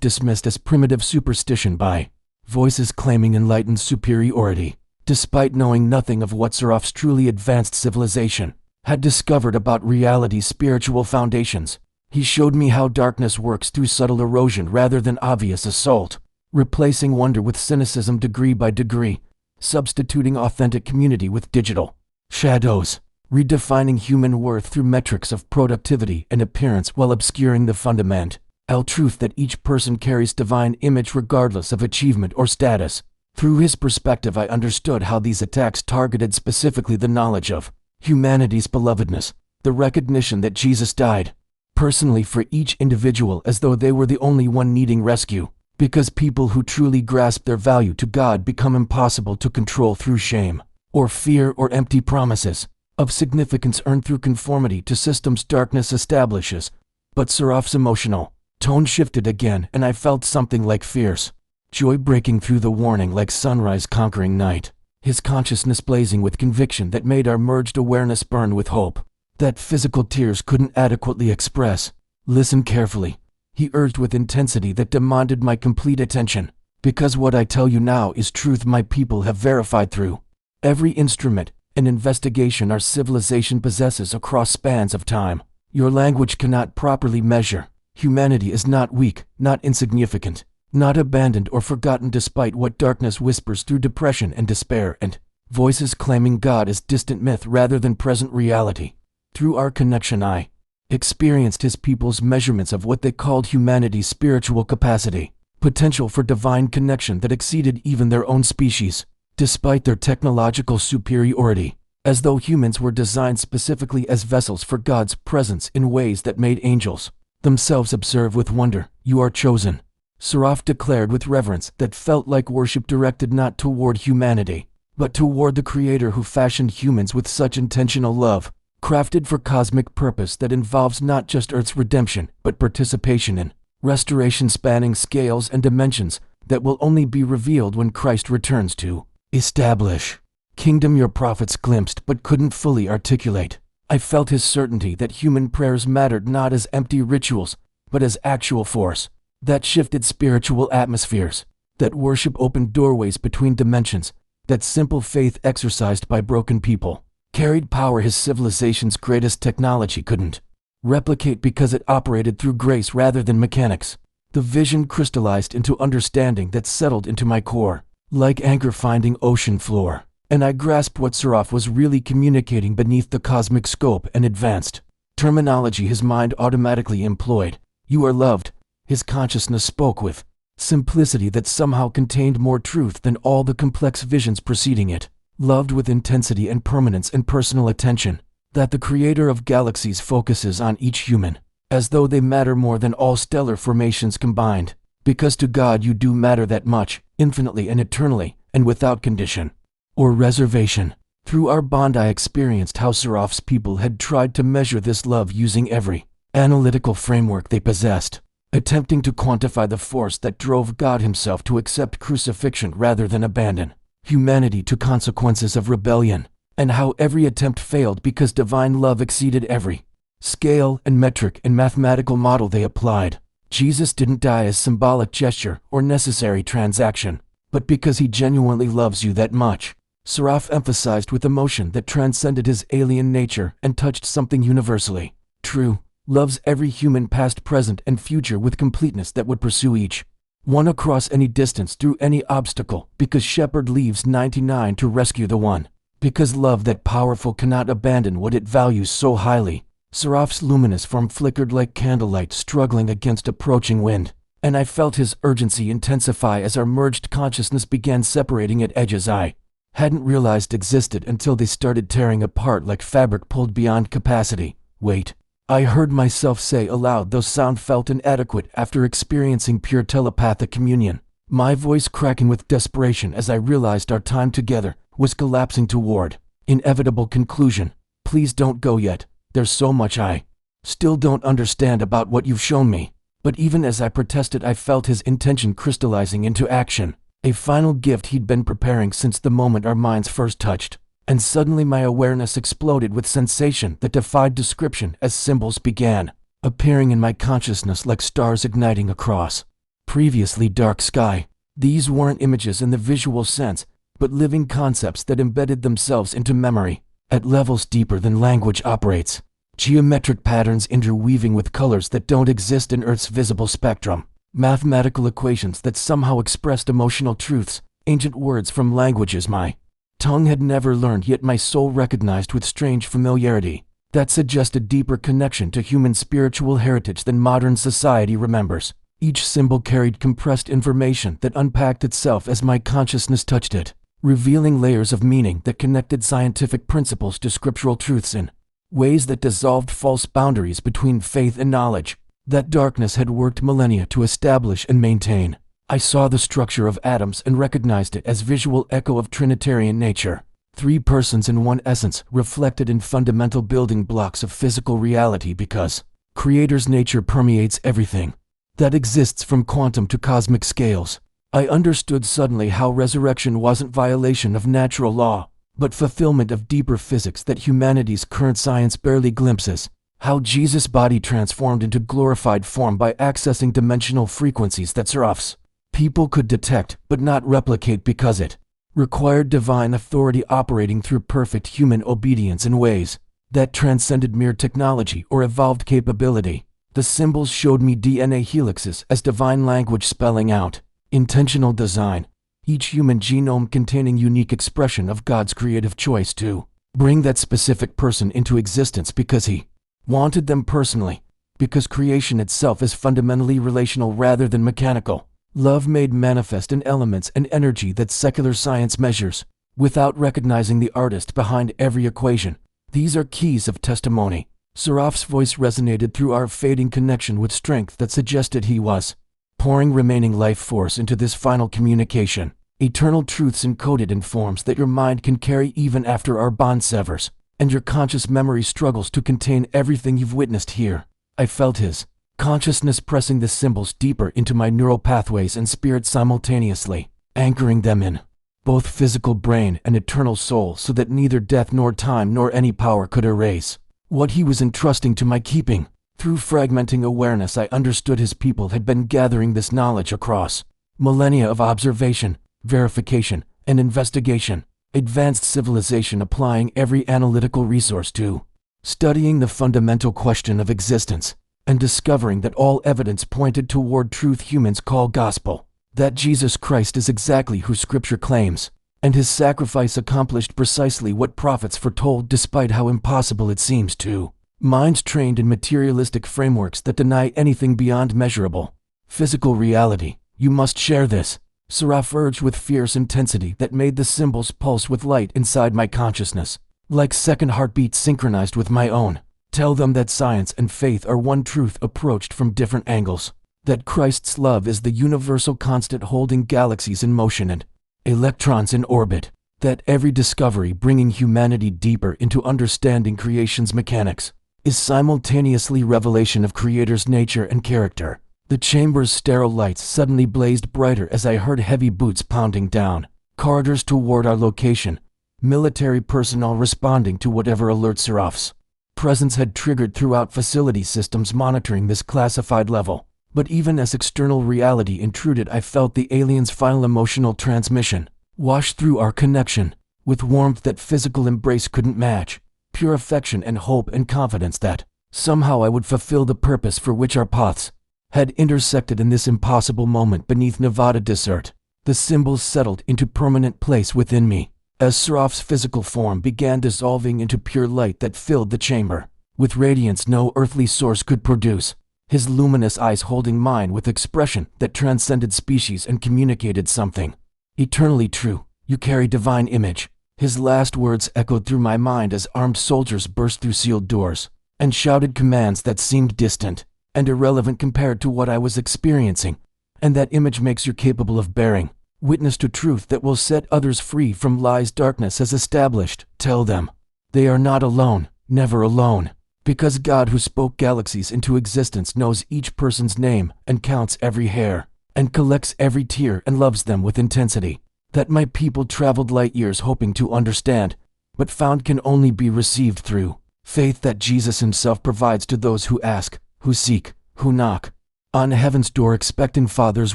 dismissed as primitive superstition by voices claiming enlightened superiority, despite knowing nothing of what Serap's truly advanced civilization had discovered about reality's spiritual foundations. He showed me how darkness works through subtle erosion rather than obvious assault, replacing wonder with cynicism degree by degree, substituting authentic community with digital shadows, redefining human worth through metrics of productivity and appearance while obscuring the fundamental truth that each person carries divine image regardless of achievement or status. Through his perspective, I understood how these attacks targeted specifically the knowledge of humanity's belovedness, the recognition that Jesus died personally for each individual as though they were the only one needing rescue, because people who truly grasp their value to God become impossible to control through shame, or fear, or empty promises of significance earned through conformity to systems darkness establishes. But Serap's emotional tone shifted again, and I felt something like fierce joy breaking through the warning, like sunrise conquering night, his consciousness blazing with conviction that made our merged awareness burn with hope that physical tears couldn't adequately express. Listen carefully, he urged with intensity that demanded my complete attention, because what I tell you now is truth my people have verified through every instrument and investigation our civilization possesses across spans of time. Your language cannot properly measure. Humanity is not weak, not insignificant, not abandoned or forgotten despite what darkness whispers through depression and despair and voices claiming God as distant myth rather than present reality. Through our connection, I experienced his people's measurements of what they called humanity's spiritual capacity, potential for divine connection that exceeded even their own species, despite their technological superiority, as though humans were designed specifically as vessels for God's presence in ways that made angels themselves observe with wonder. You are chosen, Seraph declared with reverence that felt like worship directed not toward humanity, but toward the Creator who fashioned humans with such intentional love, crafted for cosmic purpose that involves not just Earth's redemption, but participation in restoration spanning scales and dimensions that will only be revealed when Christ returns to establish kingdom. Your prophets glimpsed but couldn't fully articulate. I felt his certainty that human prayers mattered not as empty rituals, but as actual force that shifted spiritual atmospheres, that worship opened doorways between dimensions, that simple faith exercised by broken people carried power his civilization's greatest technology couldn't replicate because it operated through grace rather than mechanics. The vision crystallized into understanding that settled into my core, like anchor finding ocean floor, and I grasped what Seraph was really communicating beneath the cosmic scope and advanced terminology his mind automatically employed. You are loved, his consciousness spoke with simplicity that somehow contained more truth than all the complex visions preceding it. Loved with intensity and permanence and personal attention, that the Creator of galaxies focuses on each human, as though they matter more than all stellar formations combined, because to God you do matter that much, infinitely and eternally, and without condition or reservation. Through our bond I experienced how Seraph's people had tried to measure this love using every analytical framework they possessed, attempting to quantify the force that drove God himself to accept crucifixion rather than abandon humanity to consequences of rebellion, and how every attempt failed because divine love exceeded every scale and metric and mathematical model they applied. Jesus didn't die as symbolic gesture or necessary transaction, but because he genuinely loves you that much. Seraph emphasized with emotion that transcended his alien nature and touched something universally true. Loves every human past, present, and future with completeness that would pursue each one across any distance through any obstacle, because shepherd leaves 99 to rescue the one, because love that powerful cannot abandon what it values so highly. Seraph's luminous form flickered like candlelight struggling against approaching wind, and I felt his urgency intensify as our merged consciousness began separating at edges I hadn't realized existed until they started tearing apart like fabric pulled beyond capacity. Wait, I heard myself say aloud, though sound felt inadequate after experiencing pure telepathic communion, my voice cracking with desperation as I realized our time together was collapsing toward inevitable conclusion. Please don't go yet. There's so much I still don't understand about what you've shown me. But even as I protested, I felt his intention crystallizing into action, a final gift he'd been preparing since the moment our minds first touched. and suddenly my awareness exploded with sensation that defied description as symbols began appearing in my consciousness like stars igniting across previously dark sky. These weren't images in the visual sense, but living concepts that embedded themselves into memory at levels deeper than language operates. Geometric patterns interweaving with colors that don't exist in Earth's visible spectrum. Mathematical equations that somehow expressed emotional truths, ancient words from languages my tongue had never learned, yet my soul recognized with strange familiarity that suggested deeper connection to human spiritual heritage than modern society remembers. Each symbol carried compressed information that unpacked itself as my consciousness touched it, revealing layers of meaning that connected scientific principles to scriptural truths in ways that dissolved false boundaries between faith and knowledge that darkness had worked millennia to establish and maintain. I saw the structure of atoms and recognized it as visual echo of Trinitarian nature. 3 persons in one essence reflected in fundamental building blocks of physical reality because Creator's nature permeates everything that exists from quantum to cosmic scales. I understood suddenly how resurrection wasn't violation of natural law, but fulfillment of deeper physics that humanity's current science barely glimpses. How Jesus' body transformed into glorified form by accessing dimensional frequencies that seraphs people could detect but not replicate because it required divine authority operating through perfect human obedience in ways that transcended mere technology or evolved capability. The symbols showed me DNA helixes as divine language spelling out intentional design, each human genome containing unique expression of God's creative choice to bring that specific person into existence because He wanted them personally, because creation itself is fundamentally relational rather than mechanical. Love made manifest in elements and energy that secular science measures, without recognizing the artist behind every equation. These are keys of testimony. Seraph's voice resonated through our fading connection with strength that suggested he was pouring remaining life force into this final communication. Eternal truths encoded in forms that your mind can carry even after our bond severs, and your conscious memory struggles to contain everything you've witnessed here. I felt his consciousness pressing the symbols deeper into my neural pathways and spirit simultaneously, anchoring them in both physical brain and eternal soul so that neither death nor time nor any power could erase what he was entrusting to my keeping. Through fragmenting awareness, I understood his people had been gathering this knowledge across millennia of observation, verification, and investigation. Advanced civilization applying every analytical resource to studying the fundamental question of existence and discovering that all evidence pointed toward truth humans call gospel, that Jesus Christ is exactly who Scripture claims, and his sacrifice accomplished precisely what prophets foretold despite how impossible it seems to minds trained in materialistic frameworks that deny anything beyond measurable physical reality. You must share this, Seraph urged with fierce intensity that made the symbols pulse with light inside my consciousness, like second heartbeats synchronized with my own. Tell them that science and faith are one truth approached from different angles, that Christ's love is the universal constant holding galaxies in motion and electrons in orbit, that every discovery bringing humanity deeper into understanding creation's mechanics is simultaneously revelation of Creator's nature and character. The chamber's sterile lights suddenly blazed brighter as I heard heavy boots pounding down corridors toward our location, military personnel responding to whatever alert Seraph's presence had triggered throughout facility systems monitoring this classified level. But even as external reality intruded, I felt the alien's final emotional transmission wash through our connection with warmth that physical embrace couldn't match, pure affection and hope and confidence that somehow I would fulfill the purpose for which our paths had intersected in this impossible moment beneath Nevada desert. The symbols settled into permanent place within me as Seraph's physical form began dissolving into pure light that filled the chamber with radiance no earthly source could produce, his luminous eyes holding mine with expression that transcended species and communicated something eternally true. You carry divine image. His last words echoed through my mind as armed soldiers burst through sealed doors and shouted commands that seemed distant and irrelevant compared to what I was experiencing. And that image makes you capable of bearing witness to truth that will set others free from lies darkness has established. Tell them they are not alone, never alone, because God who spoke galaxies into existence knows each person's name and counts every hair and collects every tear and loves them with intensity. That my people traveled light years hoping to understand, but found can only be received through faith that Jesus himself provides to those who ask, who seek, who knock. On heaven's door expecting Father's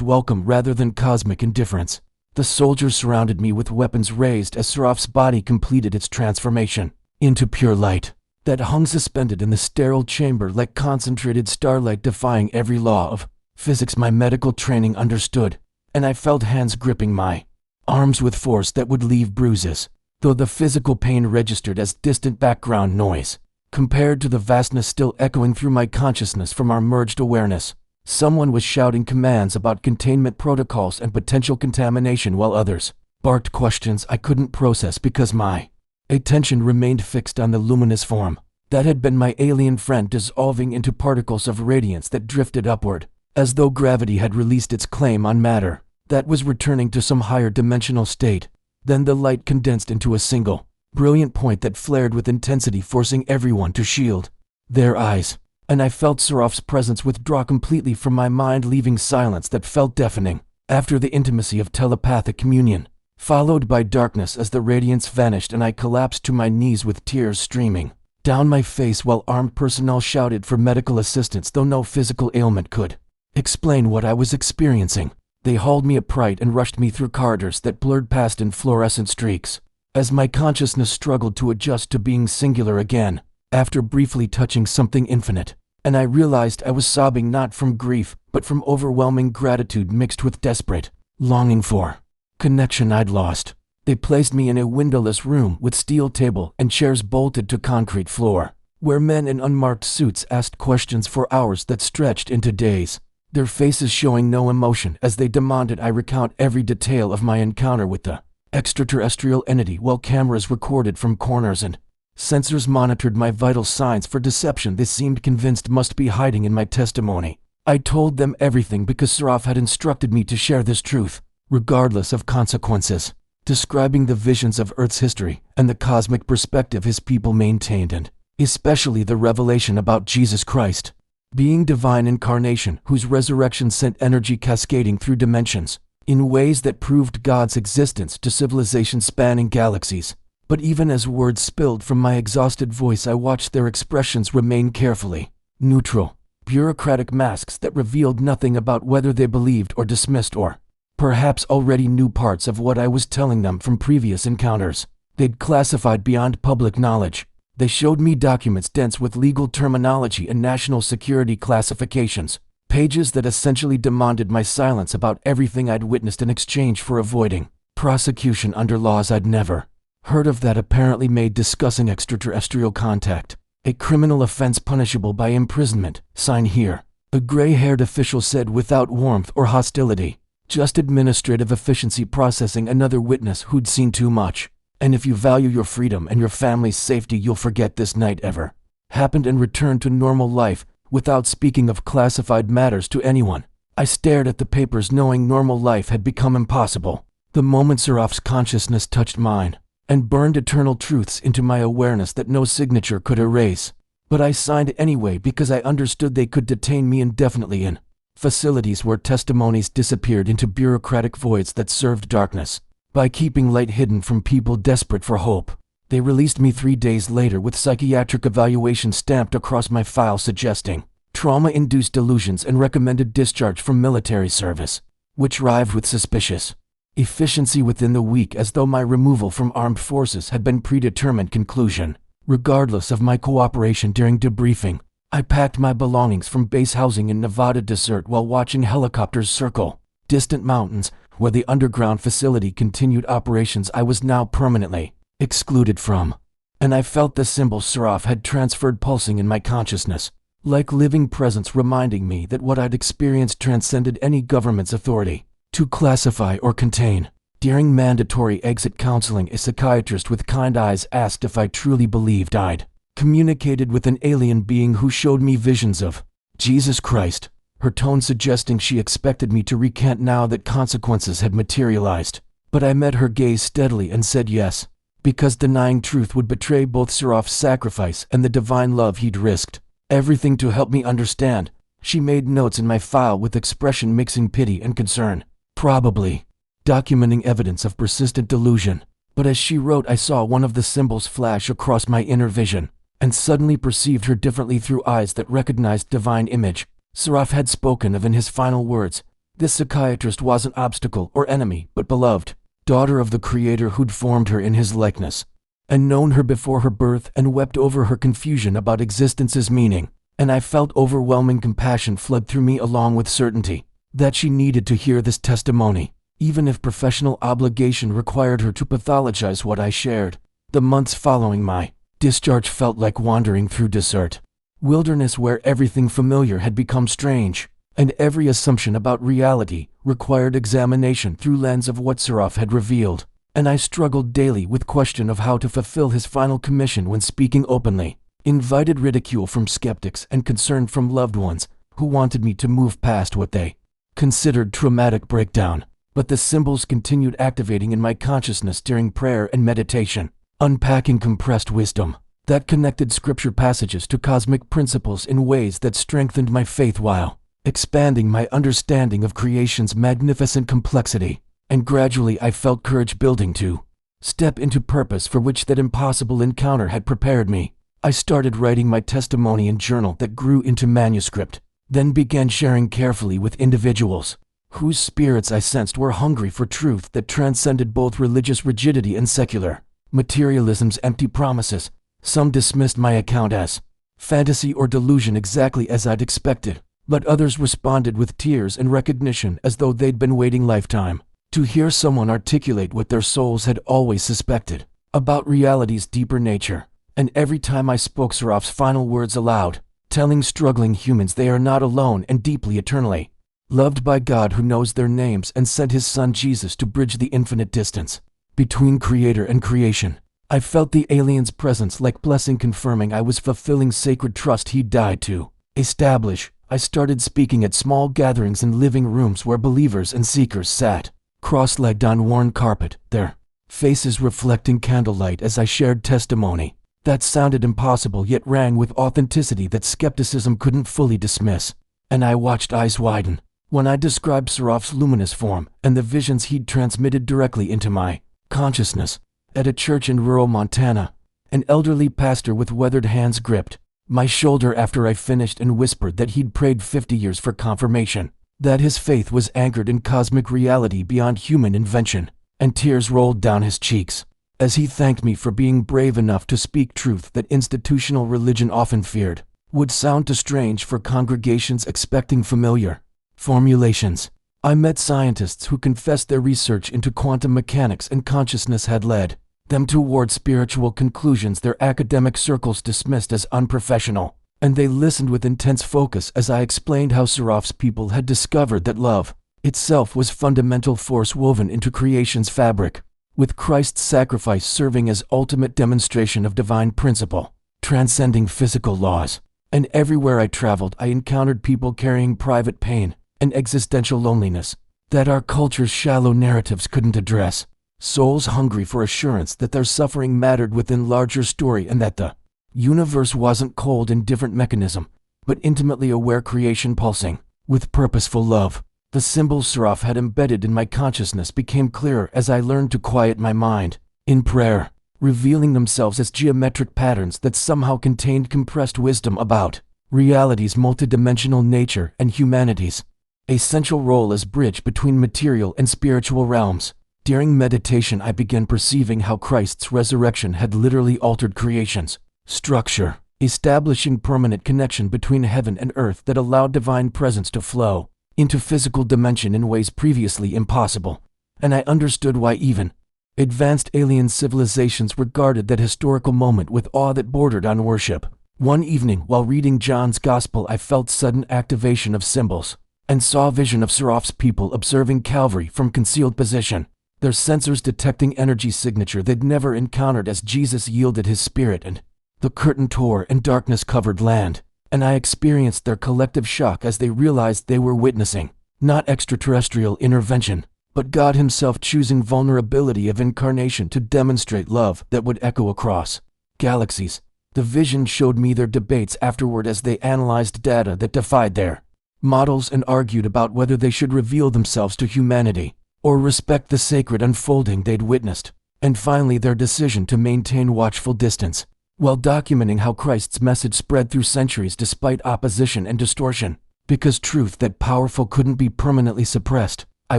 welcome rather than cosmic indifference. The soldiers surrounded me with weapons raised as Serap's body completed its transformation into pure light that hung suspended in the sterile chamber like concentrated starlight, defying every law of physics my medical training understood, and I felt hands gripping my arms with force that would leave bruises, though the physical pain registered as distant background noise compared to the vastness still echoing through my consciousness from our merged awareness. Someone was shouting commands about containment protocols and potential contamination, while others barked questions I couldn't process because my attention remained fixed on the luminous form that had been my alien friend dissolving into particles of radiance that drifted upward, as though gravity had released its claim on matter that was returning to some higher dimensional state. Then the light condensed into a single, brilliant point that flared with intensity, forcing everyone to shield their eyes, and I felt Serap's presence withdraw completely from my mind, leaving silence that felt deafening after the intimacy of telepathic communion, followed by darkness as the radiance vanished, and I collapsed to my knees with tears streaming down my face while armed personnel shouted for medical assistance, though no physical ailment could explain what I was experiencing. They hauled me upright and rushed me through corridors that blurred past in fluorescent streaks, as my consciousness struggled to adjust to being singular again, after briefly touching something infinite, and I realized I was sobbing not from grief, but from overwhelming gratitude mixed with desperate longing for connection I'd lost. They placed me in a windowless room with steel table and chairs bolted to concrete floor, where men in unmarked suits asked questions for hours that stretched into days, their faces showing no emotion as they demanded I recount every detail of my encounter with the extraterrestrial entity, while cameras recorded from corners and sensors monitored my vital signs for deception they seemed convinced must be hiding in my testimony. I told them everything because Seraph had instructed me to share this truth, regardless of consequences, describing the visions of Earth's history and the cosmic perspective his people maintained, and especially the revelation about Jesus Christ being divine incarnation whose resurrection sent energy cascading through dimensions in ways that proved God's existence to civilizations spanning galaxies. But even as words spilled from my exhausted voice, I watched their expressions remain carefully neutral, bureaucratic masks that revealed nothing about whether they believed or dismissed or perhaps already knew parts of what I was telling them from previous encounters they'd classified beyond public knowledge. They showed me documents dense with legal terminology and national security classifications, pages that essentially demanded my silence about everything I'd witnessed in exchange for avoiding prosecution under laws I'd never heard of that apparently made discussing extraterrestrial contact a criminal offense punishable by imprisonment. Sign here. A gray-haired official said without warmth or hostility. Just administrative efficiency processing another witness who'd seen too much. And if you value your freedom and your family's safety, you'll forget this night ever happened and return to normal life without speaking of classified matters to anyone. I stared at the papers knowing normal life had become impossible. The moment Seraph's consciousness touched mine and burned eternal truths into my awareness that no signature could erase. But I signed anyway because I understood they could detain me indefinitely in facilities where testimonies disappeared into bureaucratic voids that served darkness. By keeping light hidden from people desperate for hope, they released me 3 days later with psychiatric evaluation stamped across my file suggesting trauma-induced delusions and recommended discharge from military service, which arrived with suspicious efficiency within the week, as though my removal from armed forces had been predetermined conclusion. Regardless of my cooperation during debriefing, I packed my belongings from base housing in Nevada desert while watching helicopters circle distant mountains where the underground facility continued operations I was now permanently excluded from. And I felt the symbol Seraph had transferred pulsing in my consciousness, like living presence reminding me that what I'd experienced transcended any government's authority to classify or contain. During mandatory exit counseling, a psychiatrist with kind eyes asked if I truly believed I'd communicated with an alien being who showed me visions of Jesus Christ, her tone suggesting she expected me to recant now that consequences had materialized. But I met her gaze steadily and said yes, because denying truth would betray both Seraph's sacrifice and the divine love he'd risked everything to help me understand. She made notes in my file with expression mixing pity and concern, probably documenting evidence of persistent delusion. But as she wrote, I saw one of the symbols flash across my inner vision, and suddenly perceived her differently through eyes that recognized divine image. Seraph had spoken of in his final words, this psychiatrist wasn't obstacle or enemy, but beloved, daughter of the Creator who'd formed her in his likeness, and known her before her birth and wept over her confusion about existence's meaning. And I felt overwhelming compassion flood through me along with certainty that she needed to hear this testimony, even if professional obligation required her to pathologize what I shared. The months following my discharge felt like wandering through desert wilderness where everything familiar had become strange, and every assumption about reality required examination through lens of what Seraph had revealed. And I struggled daily with question of how to fulfill his final commission when speaking openly, invited ridicule from skeptics and concern from loved ones who wanted me to move past what they considered traumatic breakdown. But the symbols continued activating in my consciousness during prayer and meditation, unpacking compressed wisdom that connected scripture passages to cosmic principles in ways that strengthened my faith while expanding my understanding of creation's magnificent complexity. And gradually I felt courage building to step into purpose for which that impossible encounter had prepared me. I started writing my testimony in journal that grew into manuscript, then began sharing carefully with individuals whose spirits I sensed were hungry for truth that transcended both religious rigidity and secular materialism's empty promises. Some dismissed my account as fantasy or delusion exactly as I'd expected, but others responded with tears and recognition as though they'd been waiting lifetime to hear someone articulate what their souls had always suspected about reality's deeper nature. And every time I spoke Seraph's final words aloud, telling struggling humans they are not alone and deeply eternally loved by God who knows their names and sent his son Jesus to bridge the infinite distance between creator and creation, I felt the alien's presence like blessing, confirming I was fulfilling sacred trust he died to establish. I started speaking at small gatherings in living rooms where believers and seekers sat cross-legged on worn carpet, their faces reflecting candlelight as I shared testimony that sounded impossible yet rang with authenticity that skepticism couldn't fully dismiss. And I watched eyes widen when I described Seraph's luminous form and the visions he'd transmitted directly into my consciousness. At a church in rural Montana, an elderly pastor with weathered hands gripped my shoulder after I finished and whispered that he'd prayed 50 years for confirmation, that his faith was anchored in cosmic reality beyond human invention, and tears rolled down his cheeks as he thanked me for being brave enough to speak truth that institutional religion often feared would sound too strange for congregations expecting familiar formulations. I met scientists who confessed their research into quantum mechanics and consciousness had led them toward spiritual conclusions their academic circles dismissed as unprofessional, and they listened with intense focus as I explained how Seraph's people had discovered that love itself was fundamental force woven into creation's fabric, with Christ's sacrifice serving as ultimate demonstration of divine principle, transcending physical laws. And everywhere I traveled, I encountered people carrying private pain and existential loneliness that our culture's shallow narratives couldn't address. Souls hungry for assurance that their suffering mattered within larger story and that the universe wasn't cold indifferent mechanism, but intimately aware creation pulsing with purposeful love. The symbols Seraph had embedded in my consciousness became clearer as I learned to quiet my mind in prayer, revealing themselves as geometric patterns that somehow contained compressed wisdom about reality's multidimensional nature and humanity's essential role as bridge between material and spiritual realms. During meditation, I began perceiving how Christ's resurrection had literally altered creation's structure, establishing permanent connection between heaven and earth that allowed divine presence to flow into physical dimension in ways previously impossible. And I understood why even advanced alien civilizations regarded that historical moment with awe that bordered on worship. One evening, while reading John's Gospel, I felt sudden activation of symbols and saw a vision of Seraph's people observing Calvary from concealed position, their sensors detecting energy signature they'd never encountered as Jesus yielded his spirit and the curtain tore and darkness covered land. And I experienced their collective shock as they realized they were witnessing not extraterrestrial intervention, but God himself choosing vulnerability of incarnation to demonstrate love that would echo across galaxies. The vision showed me their debates afterward as they analyzed data that defied their models and argued about whether they should reveal themselves to humanity or respect the sacred unfolding they'd witnessed. And finally, their decision to maintain watchful distance, while documenting how Christ's message spread through centuries despite opposition and distortion. Because truth that powerful couldn't be permanently suppressed, I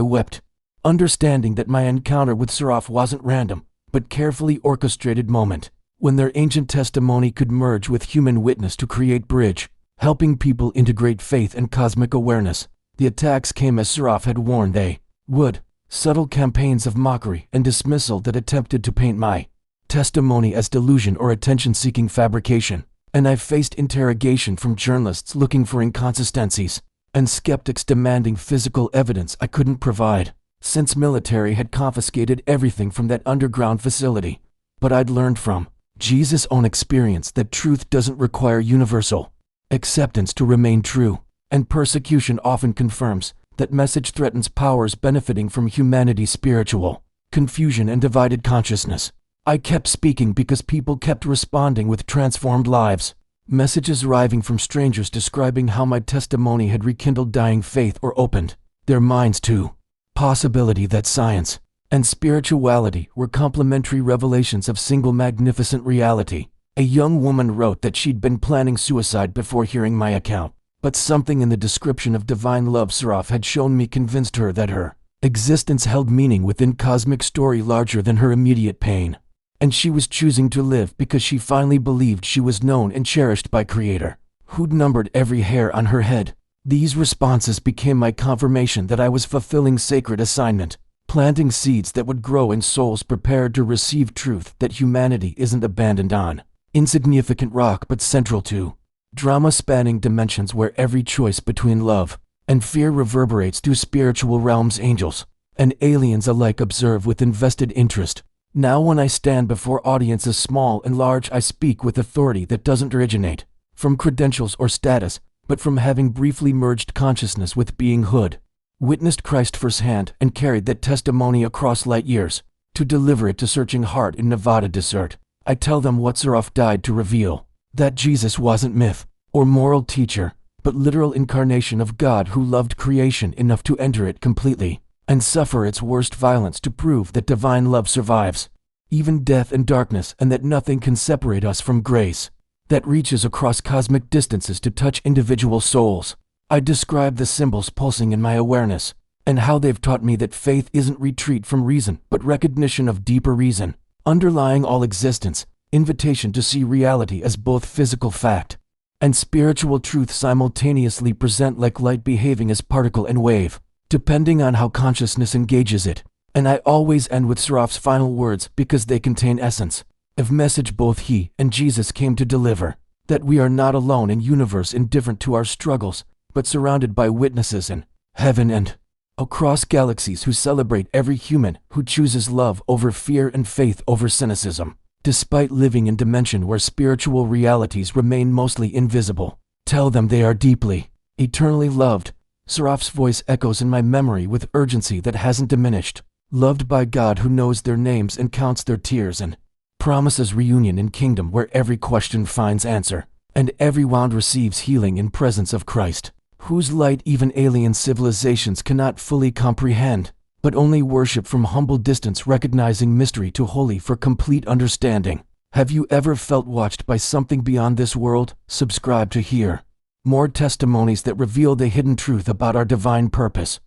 wept, understanding that my encounter with Seraph wasn't random, but carefully orchestrated moment, when their ancient testimony could merge with human witness to create bridge, helping people integrate faith and cosmic awareness. The attacks came as Seraph had warned they would, subtle campaigns of mockery and dismissal that attempted to paint my testimony as delusion or attention-seeking fabrication, and I faced interrogation from journalists looking for inconsistencies, and skeptics demanding physical evidence I couldn't provide, since military had confiscated everything from that underground facility. But I'd learned from Jesus' own experience that truth doesn't require universal acceptance to remain true, and persecution often confirms that message threatens powers benefiting from humanity's spiritual confusion and divided consciousness. I kept speaking because people kept responding with transformed lives. Messages arriving from strangers describing how my testimony had rekindled dying faith or opened their minds to possibility that science and spirituality were complementary revelations of single magnificent reality. A young woman wrote that she'd been planning suicide before hearing my account, but something in the description of divine love Seraph had shown me convinced her that her existence held meaning within cosmic story larger than her immediate pain. And she was choosing to live because she finally believed she was known and cherished by Creator, who'd numbered every hair on her head. These responses became my confirmation that I was fulfilling sacred assignment, planting seeds that would grow in souls prepared to receive truth that humanity isn't abandoned on insignificant rock but central to drama spanning dimensions where every choice between love and fear reverberates through spiritual realms. Angels and aliens alike observe with invested interest. Now when I stand before audiences small and large, I speak with authority that doesn't originate from credentials or status, but from having briefly merged consciousness with beinghood, witnessed Christ firsthand, and carried that testimony across light years to deliver it to searching heart in Nevada desert. I tell them what Seraph died to reveal, that Jesus wasn't myth or moral teacher, but literal incarnation of God who loved creation enough to enter it completely and suffer its worst violence to prove that divine love survives even death and darkness, and that nothing can separate us from grace that reaches across cosmic distances to touch individual souls. I describe the symbols pulsing in my awareness, and how they've taught me that faith isn't retreat from reason, but recognition of deeper reason underlying all existence, invitation to see reality as both physical fact and spiritual truth simultaneously present, like light behaving as particle and wave, depending on how consciousness engages it. And I always end with Seraph's final words because they contain essence of message both he and Jesus came to deliver, that we are not alone in universe indifferent to our struggles, but surrounded by witnesses in heaven and across galaxies who celebrate every human who chooses love over fear and faith over cynicism, despite living in dimension where spiritual realities remain mostly invisible. Tell them they are deeply, eternally loved. Seraph's voice echoes in my memory with urgency that hasn't diminished. Loved by God who knows their names and counts their tears, and promises reunion in kingdom where every question finds answer, and every wound receives healing in presence of Christ, whose light even alien civilizations cannot fully comprehend, but only worship from humble distance, recognizing mystery too holy for complete understanding. Have you ever felt watched by something beyond this world? Subscribe to hear more testimonies that reveal the hidden truth about our divine purpose.